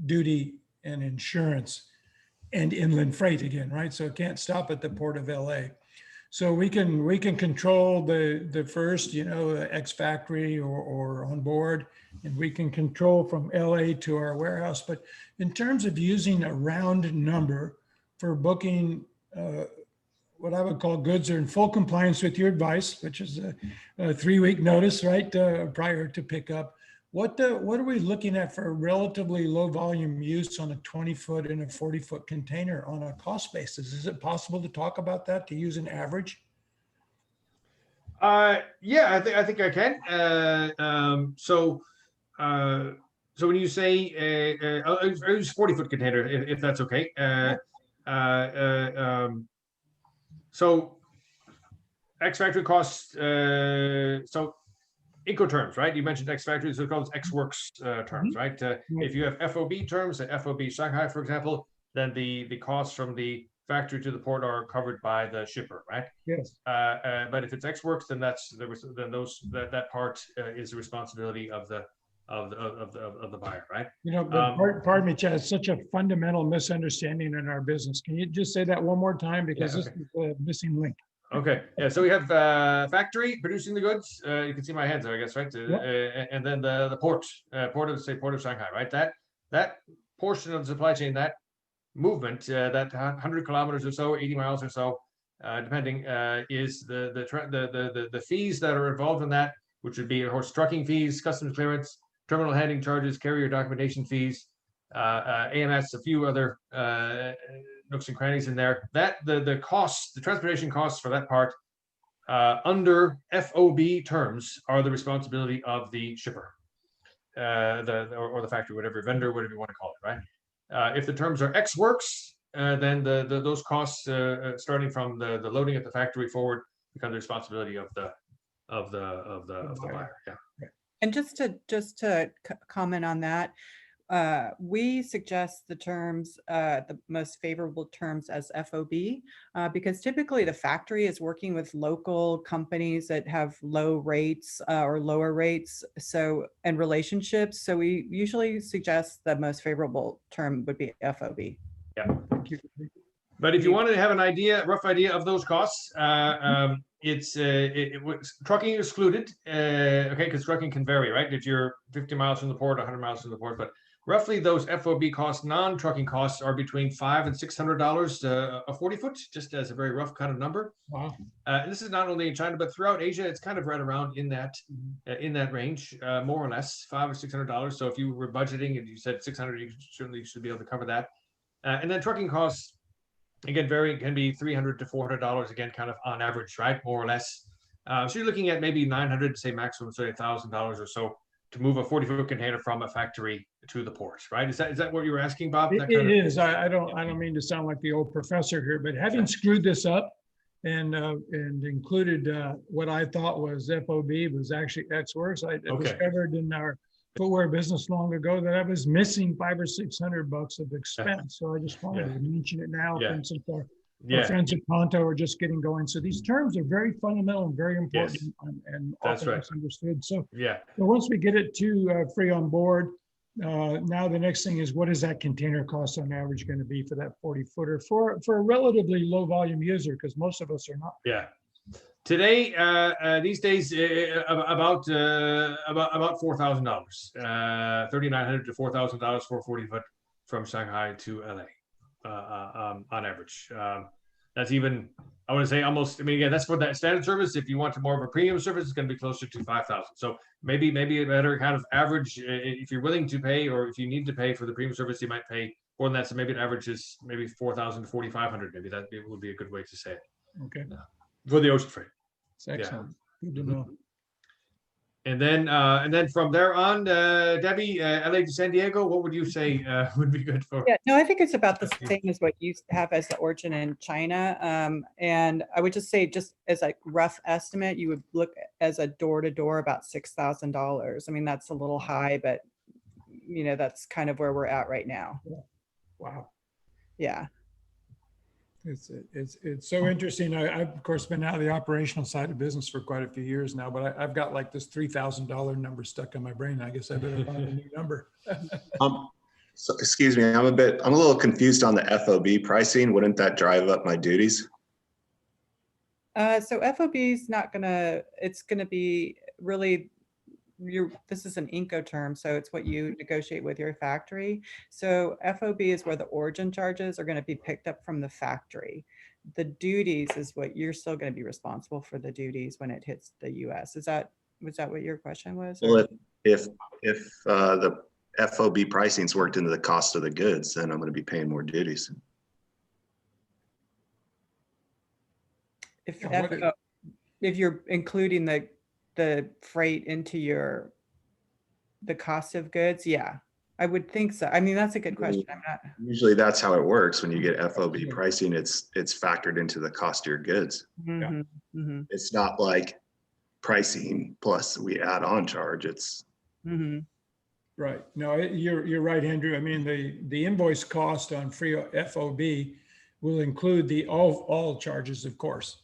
duty and insurance, and inland freight again, right? So it can't stop at the port of LA. So we can control the first, X-Factory or on board, and we can control from LA to our warehouse. But in terms of using a round number for booking, what I would call goods are in full compliance with your advice, which is a 3-week notice, right, prior to pickup. What are we looking at for a relatively low volume use on a 20-foot and a 40-foot container on a cost basis? Is it possible to talk about that, to use an average? Yeah, I think I can. So when you say I'll use 40-foot container, if that's okay. So X-Factory costs, so Incoterms, right? You mentioned X-Factory, so called X-Works terms, right? If you have FOB terms, FOB Shanghai, for example, then the costs from the factory to the port are covered by the shipper, right? Yes. But if it's X-Works, then that part is the responsibility of the buyer, right? Pardon me, Chad, it's such a fundamental misunderstanding in our business. Can you just say that one more time? Because this is the missing link. Okay, yeah, so we have factory producing the goods. You can see my hands there, I guess, right? And then the port of Shanghai, right? That portion of the supply chain, that movement, that 100 kilometers or so, 80 miles or so, depending, is the fees that are involved in that, which would be, of course, trucking fees, customs clearance, terminal handling charges, carrier documentation fees, AMS, a few other nooks and crannies in there. That the costs, the transportation costs for that part, under FOB terms, are the responsibility of the shipper, or the factory, whatever, vendor, whatever you want to call it, right? If the terms are Ex Works, then those costs, starting from the loading at the factory forward, become the responsibility of the buyer. Yeah. And just to comment on that, we suggest the terms, the most favorable terms as FOB, because typically the factory is working with local companies that have low rates or lower rates, and relationships. So we usually suggest the most favorable term would be FOB. Yeah. Thank you. But if you wanted to have an rough idea of those costs, trucking excluded, okay, because trucking can vary, right? If you're 50 miles from the port, 100 miles from the port, but roughly those FOB costs, non-trucking costs, are between $500 and $600 a 40-foot, just as a very rough kind of number. Wow. And this is not only in China, but throughout Asia, it's kind of right around in that range, more or less, $500 or $600. So if you were budgeting and you said 600, you certainly should be able to cover that. And then trucking costs, again, can be $300 to $400, again, kind of on average, right, more or less. So you're looking at maybe $900, say maximum, say $1,000 or so, to move a 40-foot container from a factory to the port, right? Is that what you were asking, Bob? It is. I don't mean to sound like the old professor here, but having screwed this up and included what I thought was FOB was actually Ex Works, I discovered in our footwear business long ago that I was missing $500 or $600 of expense. So I just wanted to mention it now, since our friends at Ponto are just getting going. So these terms are very fundamental and very important, and often misunderstood. So once we get it to free on board, now the next thing is, what is that container cost on average going to be for that 40-footer for a relatively low volume user? Because most of us are not. Yeah. Today, these days, about $4,000, $3,900 to $4,000 for a 40-foot from Shanghai to LA, on average. That's even, I want to say, almost. I mean, again, that's for that standard service. If you want more of a premium service, it's going to be closer to $5,000. So maybe a better kind of average, if you're willing to pay, or if you need to pay for the premium service, you might pay more than that. So maybe an average is maybe $4,000 to $4,500. Maybe that would be a good way to say it. Okay. For the ocean freight. It's excellent. Good to know. And then from there on, Debbie, LA to San Diego, what would you say would be good for? Yeah, no, I think it's about the same as what you have as the origin in China. And I would just say, just as a rough estimate, you would look as a door-to-door about $6,000. I mean, that's a little high, but that's kind of where we're at right now. Wow. Yeah. It's so interesting. I've of course been out of the operational side of business for quite a few years now, but I've got like this $3,000 number stuck in my brain. I guess I better find a new number. So excuse me, I'm a little confused on the FOB pricing. Wouldn't that drive up my duties? So FOB is not gonna. It's gonna be really. This is an Incoterm, so it's what you negotiate with your factory. So FOB is where the origin charges are going to be picked up from the factory. The duties is what you're still going to be responsible for, the duties when it hits the US. Was that what your question was? Well, if the FOB pricing's worked into the cost of the goods, then I'm going to be paying more duties. If you're including the freight into the cost of goods, yeah, I would think so. I mean, that's a good question. Usually that's how it works. When you get FOB pricing, it's factored into the cost of your goods. It's not like pricing plus we add on charge. It's right. No, you're right, Andrew. I mean, the invoice cost on free FOB will include all charges, of course.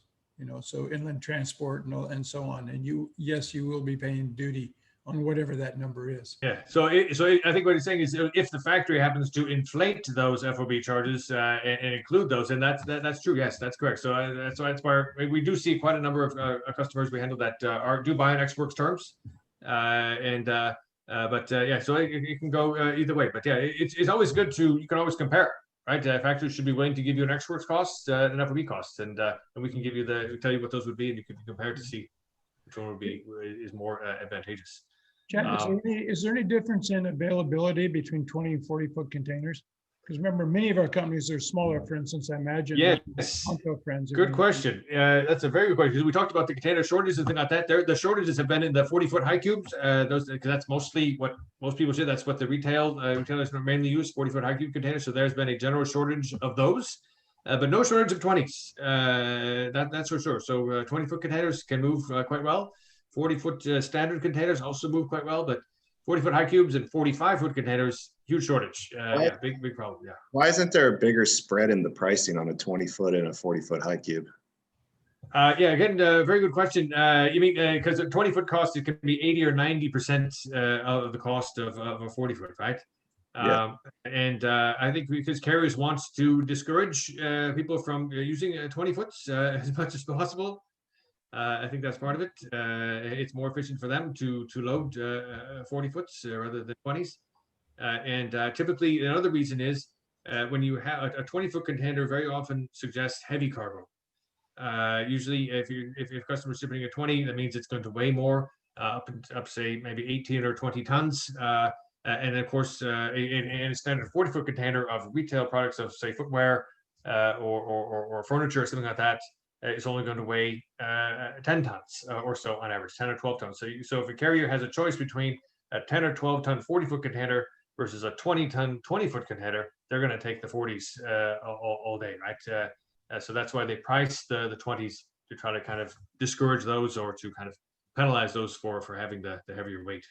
So inland transport and so on. And you will be paying duty on whatever that number is. Yeah, so I think what he's saying is if the factory happens to inflate those FOB charges and include those, and that's true. Yes, that's correct. So that's why we do see quite a number of customers we handle that do buy on ex-works terms, but yeah, so it can go either way. But yeah, it's always good you can always compare, right? Factories should be willing to give you an ex-works cost and an FOB cost, and we can give you tell you what those would be, and you can compare to see which one is more advantageous. Chad, is there any difference in availability between 20 and 40-foot containers? Because remember, many of our companies are smaller, for instance, I imagine. Yes. Friends. Good question. That's a very good question. We talked about the container shortages and things like that. The shortages have been in the 40-foot high cubes. Because that's mostly what most people say. That's what the retailers mainly use, 40-foot high cube containers. So there's been a general shortage of those, but no shortage of 20s. That's for sure. So 20-foot containers can move quite well. 40-foot standard containers also move quite well, but 40-foot high cubes and 45-foot containers, huge shortage. Yeah, big problem. Yeah. Why isn't there a bigger spread in the pricing on a 20-foot and a 40-foot high cube? Yeah, again, very good question. You mean because a 20-foot cost, it can be 80 or 90% of the cost of a 40-foot, right? Yeah. And I think because carriers want to discourage people from using 20-foots as much as possible. I think that's part of it. It's more efficient for them to load 40-foots rather than 20s. And typically, another reason is when you have a 20-foot container, very often suggests heavy cargo. Usually, if customers shipping a 20, that means it's going to weigh more, up say maybe 18 or 20 tons. And of course, in a standard 40-foot container of retail products of say footwear or furniture or something like that, it's only going to weigh 10 tons or so on average, 10 or 12 tons. So if a carrier has a choice between a 10 or 12 ton 40-foot container versus a 20-ton 20-foot container, they're going to take the 40s all day, right? So that's why they price the 20s to try to kind of discourage those or to kind of penalize those for having the heavier weight.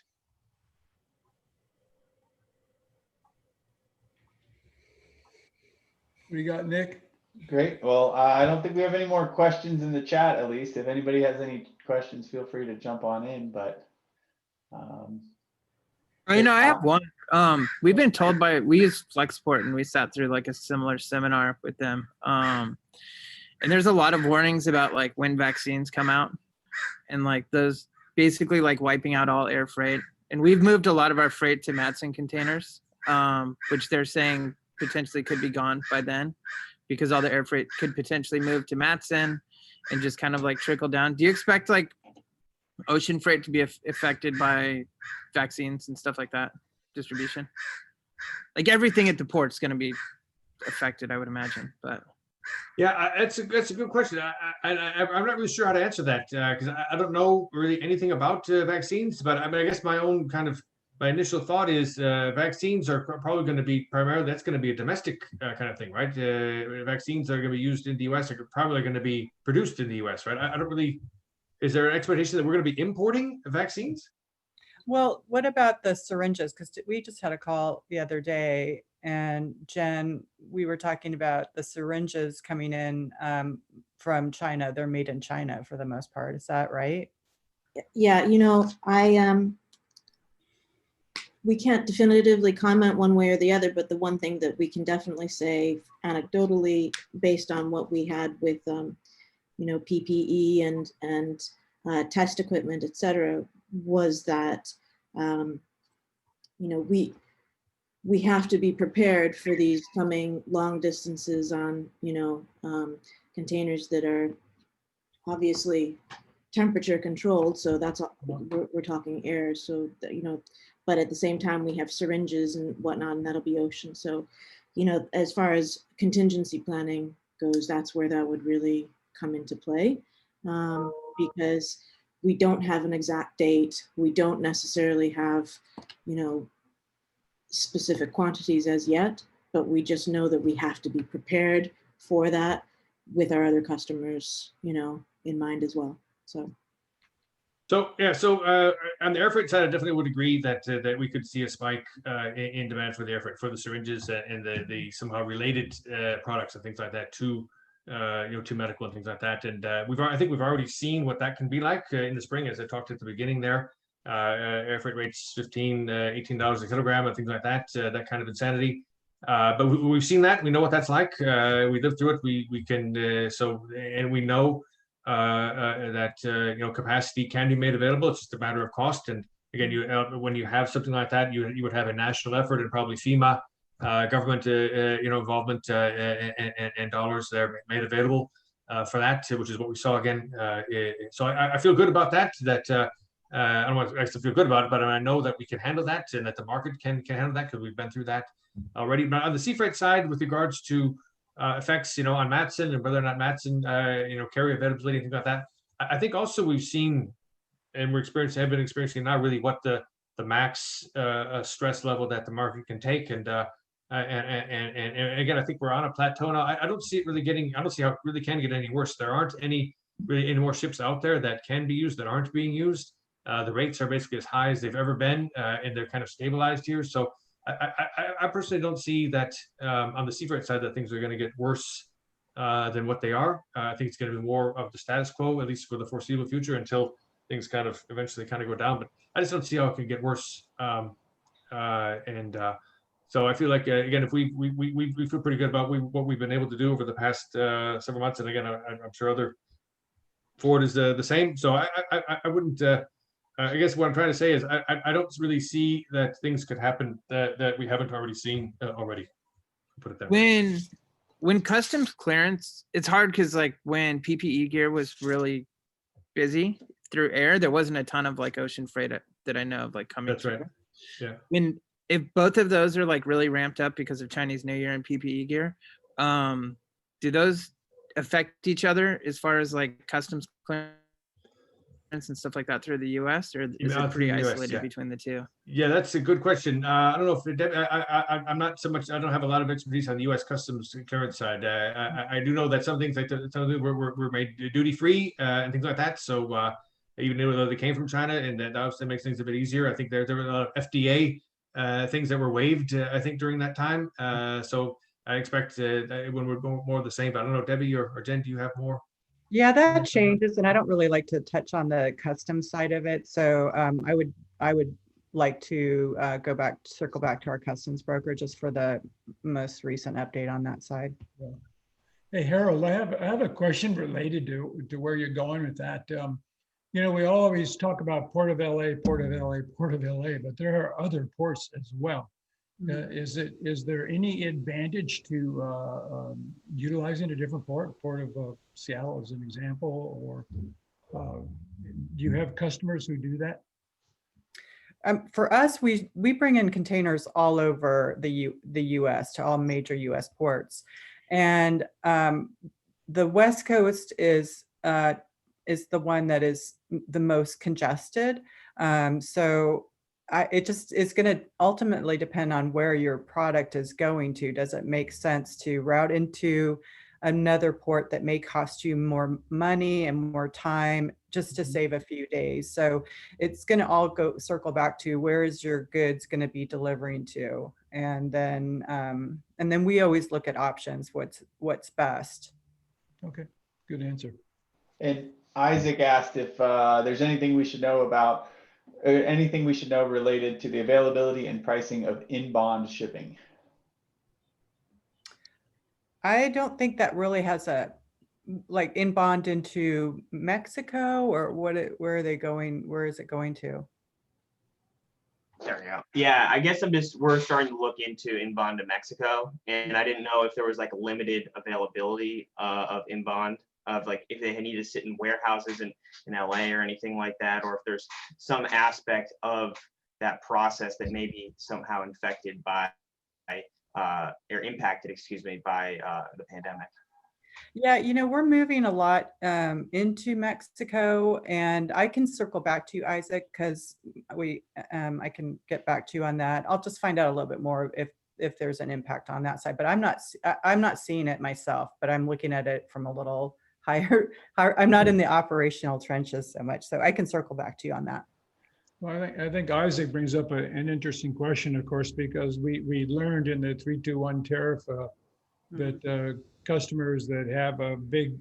What do you got, Nick? Great. Well, I don't think we have any more questions in the chat, at least. If anybody has any questions, feel free to jump on in, but. I have one. We've been told we use Flexport and we sat through like a similar seminar with them. And there's a lot of warnings about like when vaccines come out and like those basically like wiping out all air freight. And we've moved a lot of our freight to Matson containers, which they're saying potentially could be gone by then, because all the air freight could potentially move to Matson and just kind of like trickle down. Do you expect like ocean freight to be affected by vaccines and stuff like that, distribution? Like everything at the port's going to be affected, I would imagine. But yeah, that's a good question. I'm not really sure how to answer that because I don't know really anything about vaccines. But I mean, I guess my initial thought is vaccines are probably going to be primarily, that's going to be a domestic kind of thing, right? Vaccines that are going to be used in the US are probably going to be produced in the US, right? I don't really, is there an expectation that we're going to be importing vaccines? Well, what about the syringes? Because we just had a call the other day, and Jen, we were talking about the syringes coming in from China. They're made in China for the most part. Is that right? Yeah, we can't definitively comment one way or the other, but the one thing that we can definitely say anecdotally, based on what we had with, PPE and test equipment, et cetera, was that, we have to be prepared for these coming long distances on, containers that are obviously temperature controlled. So that's, we're talking air. So, but at the same time, we have syringes and whatnot, and that'll be ocean. So, as far as contingency planning goes, that's where that would really come into play, because we don't have an exact date. We don't necessarily have, specific quantities as yet, but we just know that we have to be prepared for that with our other customers, in mind as well. So on the air freight side, I definitely would agree that we could see a spike in demand for the air freight, for the syringes and the somehow related products and things like that to medical and things like that. And I think we've already seen what that can be like in the spring, as I talked at the beginning there. air freight rates $15, $18 a kilogram and things like that, that kind of insanity. But we've seen that. We know what that's like. We lived through it. We can, and we know that capacity can be made available. It's just a matter of cost. And again, when you have something like that, you would have a national effort and probably FEMA government involvement and dollars that are made available for that, which is what we saw again. So I feel good about that. I don't want to actually feel good about it, but I know that we can handle that and that the market can handle that because we've been through that already. But on the sea freight side, with regards to effects, on Matson and whether or not Matson, carry availability and things like that, I think also we've seen and have been experiencing now really what the max stress level that the market can take. And again, I think we're on a plateau now. I don't see it really getting. I don't see how it really can get any worse. There aren't any more ships out there that can be used that aren't being used. The rates are basically as high as they've ever been, and they're kind of stabilized here. So I personally don't see that on the sea freight side that things are going to get worse than what they are. I think it's going to be more of the status quo, at least for the foreseeable future, until things kind of eventually kind of go down. But I just don't see how it can get worse. So I feel like again, if we feel pretty good about what we've been able to do over the past several months, and again, I'm sure other Ford is the same. So I wouldn't. I guess what I'm trying to say is I don't really see that things could happen that we haven't already seen already. Put it that way. When customs clearance, it's hard because like when PPE gear was really busy through air, there wasn't a ton of like ocean freight that I know of like coming. That's right. Yeah. If both of those are like really ramped up because of Chinese New Year and PPE gear, do those affect each other as far as like customs clearance and stuff like that through the US, or is it pretty isolated between the two? Yeah, that's a good question. I don't know if I'm not so much. I don't have a lot of expertise on the U.S. customs clearance side. I do know that some things like some of them were made duty free and things like that. So even though they came from China, and that obviously makes things a bit easier. I think there were a lot of FDA things that were waived. I think during that time. So I expect when we're more of the same. But I don't know, Debbie or Jen, do you have more? Yeah, that changes, and I don't really like to touch on the customs side of it. So I would like to circle back to our customs broker just for the most recent update on that side. Yeah. Hey, Harold, I have a question related to where you're going with that. We always talk about Port of LA, Port of LA, Port of LA, but there are other ports as well. Is there any advantage to utilizing a different port of Seattle as an example, or do you have customers who do that? For us, we bring in containers all over the U.S. to all major U.S. ports, and the West Coast is the one that is the most congested. So it's going to ultimately depend on where your product is going to. Does it make sense to route into another port that may cost you more money and more time just to save a few days? So it's going to all circle back to where is your goods going to be delivering to, and then we always look at options. What's best. Okay, good answer. And Isaac asked if there's anything we should know about. Anything we should know related to the availability and pricing of in-bond shipping? I don't think that really has a like in-bond into Mexico, or where are they going? Where is it going to? There we go. Yeah, I guess we're starting to look into in-bond to Mexico, and I didn't know if there was like a limited availability of in-bond, of like if they need to sit in warehouses in LA or anything like that, or if there's some aspect of that process that may be somehow infected by or impacted, by the pandemic. Yeah, we're moving a lot into Mexico, and I can circle back to you, Isaac, because I can get back to you on that. I'll just find out a little bit more if there's an impact on that side, but I'm not seeing it myself, but I'm looking at it from a little higher. I'm not in the operational trenches so much, so I can circle back to you on that. Well, I think Isaac brings up an interesting question, of course, because we learned in the 321 tariff that customers that have a big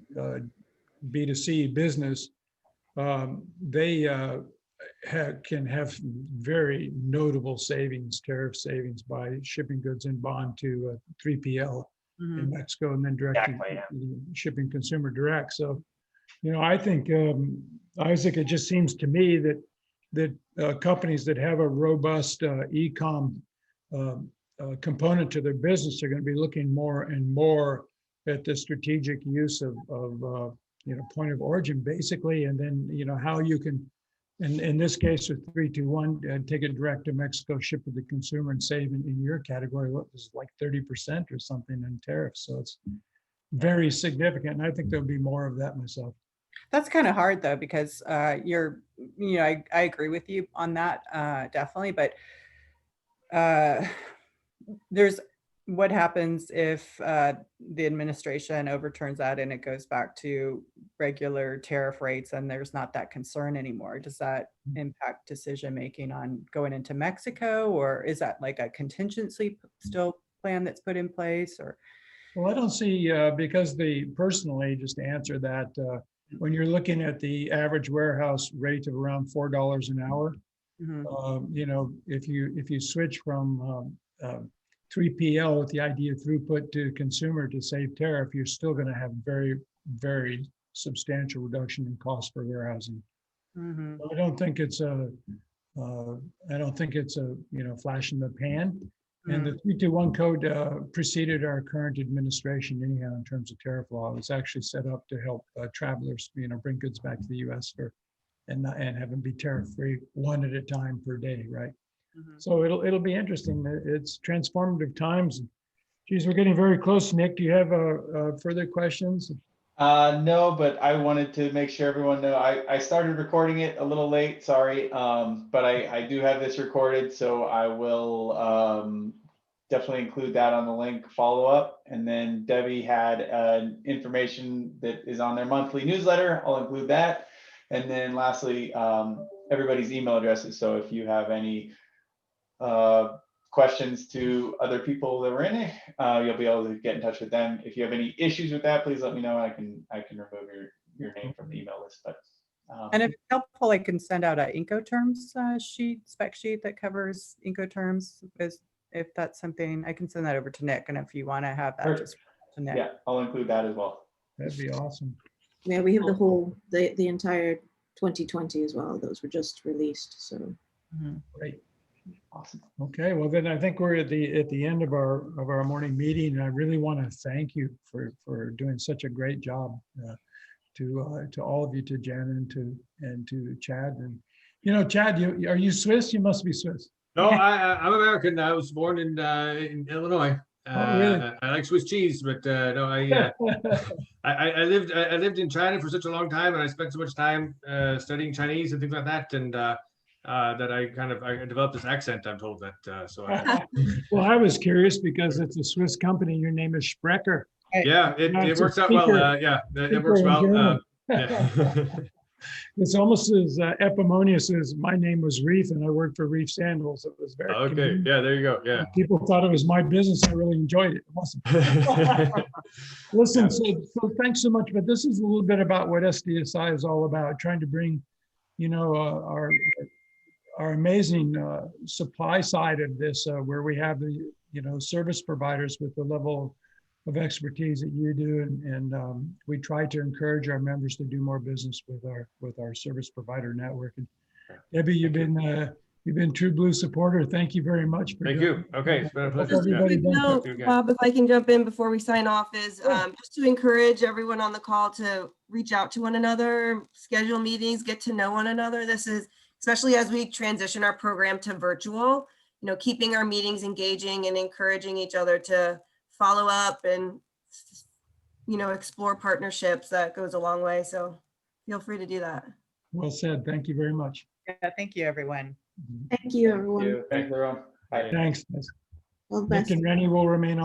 B2C business, they can have very notable savings, tariff savings by shipping goods in bond to 3PL in Mexico and then directly shipping consumer direct. So, I think, Isaac, it just seems to me that companies that have a robust e-com component to their business are going to be looking more and more at the strategic use of point of origin, basically, and then how you can, in this case with 321, take it direct to Mexico, ship to the consumer, and save in your category what was like 30% or something in tariffs. So it's very significant, and I think there'll be more of that myself. That's kind of hard though, because I agree with you on that, definitely, but there's what happens if the administration overturns that and it goes back to regular tariff rates and there's not that concern anymore? Does that impact decision making on going into Mexico, or is that like a contingency still plan that's put in place? Or well, I don't see, because personally, just to answer that, when you're looking at the average warehouse rate of around $4 an hour, if you switch from 3PL with the idea of throughput to consumer to save tariff, you're still going to have very, very substantial reduction in cost for warehousing. I don't think it's a flash in the pan. And the 321 code preceded our current administration anyhow in terms of tariff law. It was actually set up to help travelers, bring goods back to the U.S. and have them be tariff free one at a time per day, right? So it'll be interesting. It's transformative times. Geez, we're getting very close. Nick, do you have further questions? No, but I wanted to make sure everyone know I started recording it a little late, sorry. But I do have this recorded, so I will definitely include that on the link follow up. And then Debbie had information that is on their monthly newsletter. I'll include that. And then lastly, everybody's email addresses. So if you have any questions to other people that were in it, you'll be able to get in touch with them. If you have any issues with that, please let me know. I can remove your name from the email list. But and if it's helpful, I can send out a Incoterms spec sheet that covers Incoterms. If that's something, I can send that over to Nick. And if you want to have that, perfect. just to Nick. Yeah, I'll include that as well. That'd be awesome. Yeah, we have the entire 2020 as well. Those were just released. So Great. Awesome. Okay, well then I think we're at the end of our morning meeting, and I really want to thank you for doing such a great job, to all of you, to Jen and to Chad. And Chad, are you Swiss? You must be Swiss. No, I'm American. I was born in Illinois. Really? I like Swiss cheese, but no, I lived in China for such a long time, and I spent so much time studying Chinese and things like that, and that I developed this accent. I'm told that. Well, I was curious because it's a Swiss company. Your name is Sprecker. Yeah, it works out well. It works well. Yeah. It's almost as epimonious as my name was Reef, and I worked for Reef Sandals. It was very okay. convenient. Yeah, there you go. Yeah. People thought it was my business. I really enjoyed it. It wasn't. Listen, so thanks so much. But this is a little bit about what SDSI is all about, trying to bring, our amazing supply side of this, where we have the, service providers with the level of expertise that you do, and we try to encourage our members to do more business with our service provider network. And Debbie, you've been True Blue supporter. Thank you very much. Thank you. Okay, it's been a pleasure. Just a quick note, Bob, if I can jump in before we sign off, is just to encourage everyone on the call to reach out to one another, schedule meetings, get to know one another. This is, especially as we transition our program to virtual, keeping our meetings engaging and encouraging each other to follow up and, explore partnerships. That goes a long way. So feel free to do that. Well said. Thank you very much. Yeah, thank you, everyone. thank you, everyone. Thank you, everyone. Bye. Thanks. All the best. Nick and Rennie will remain on.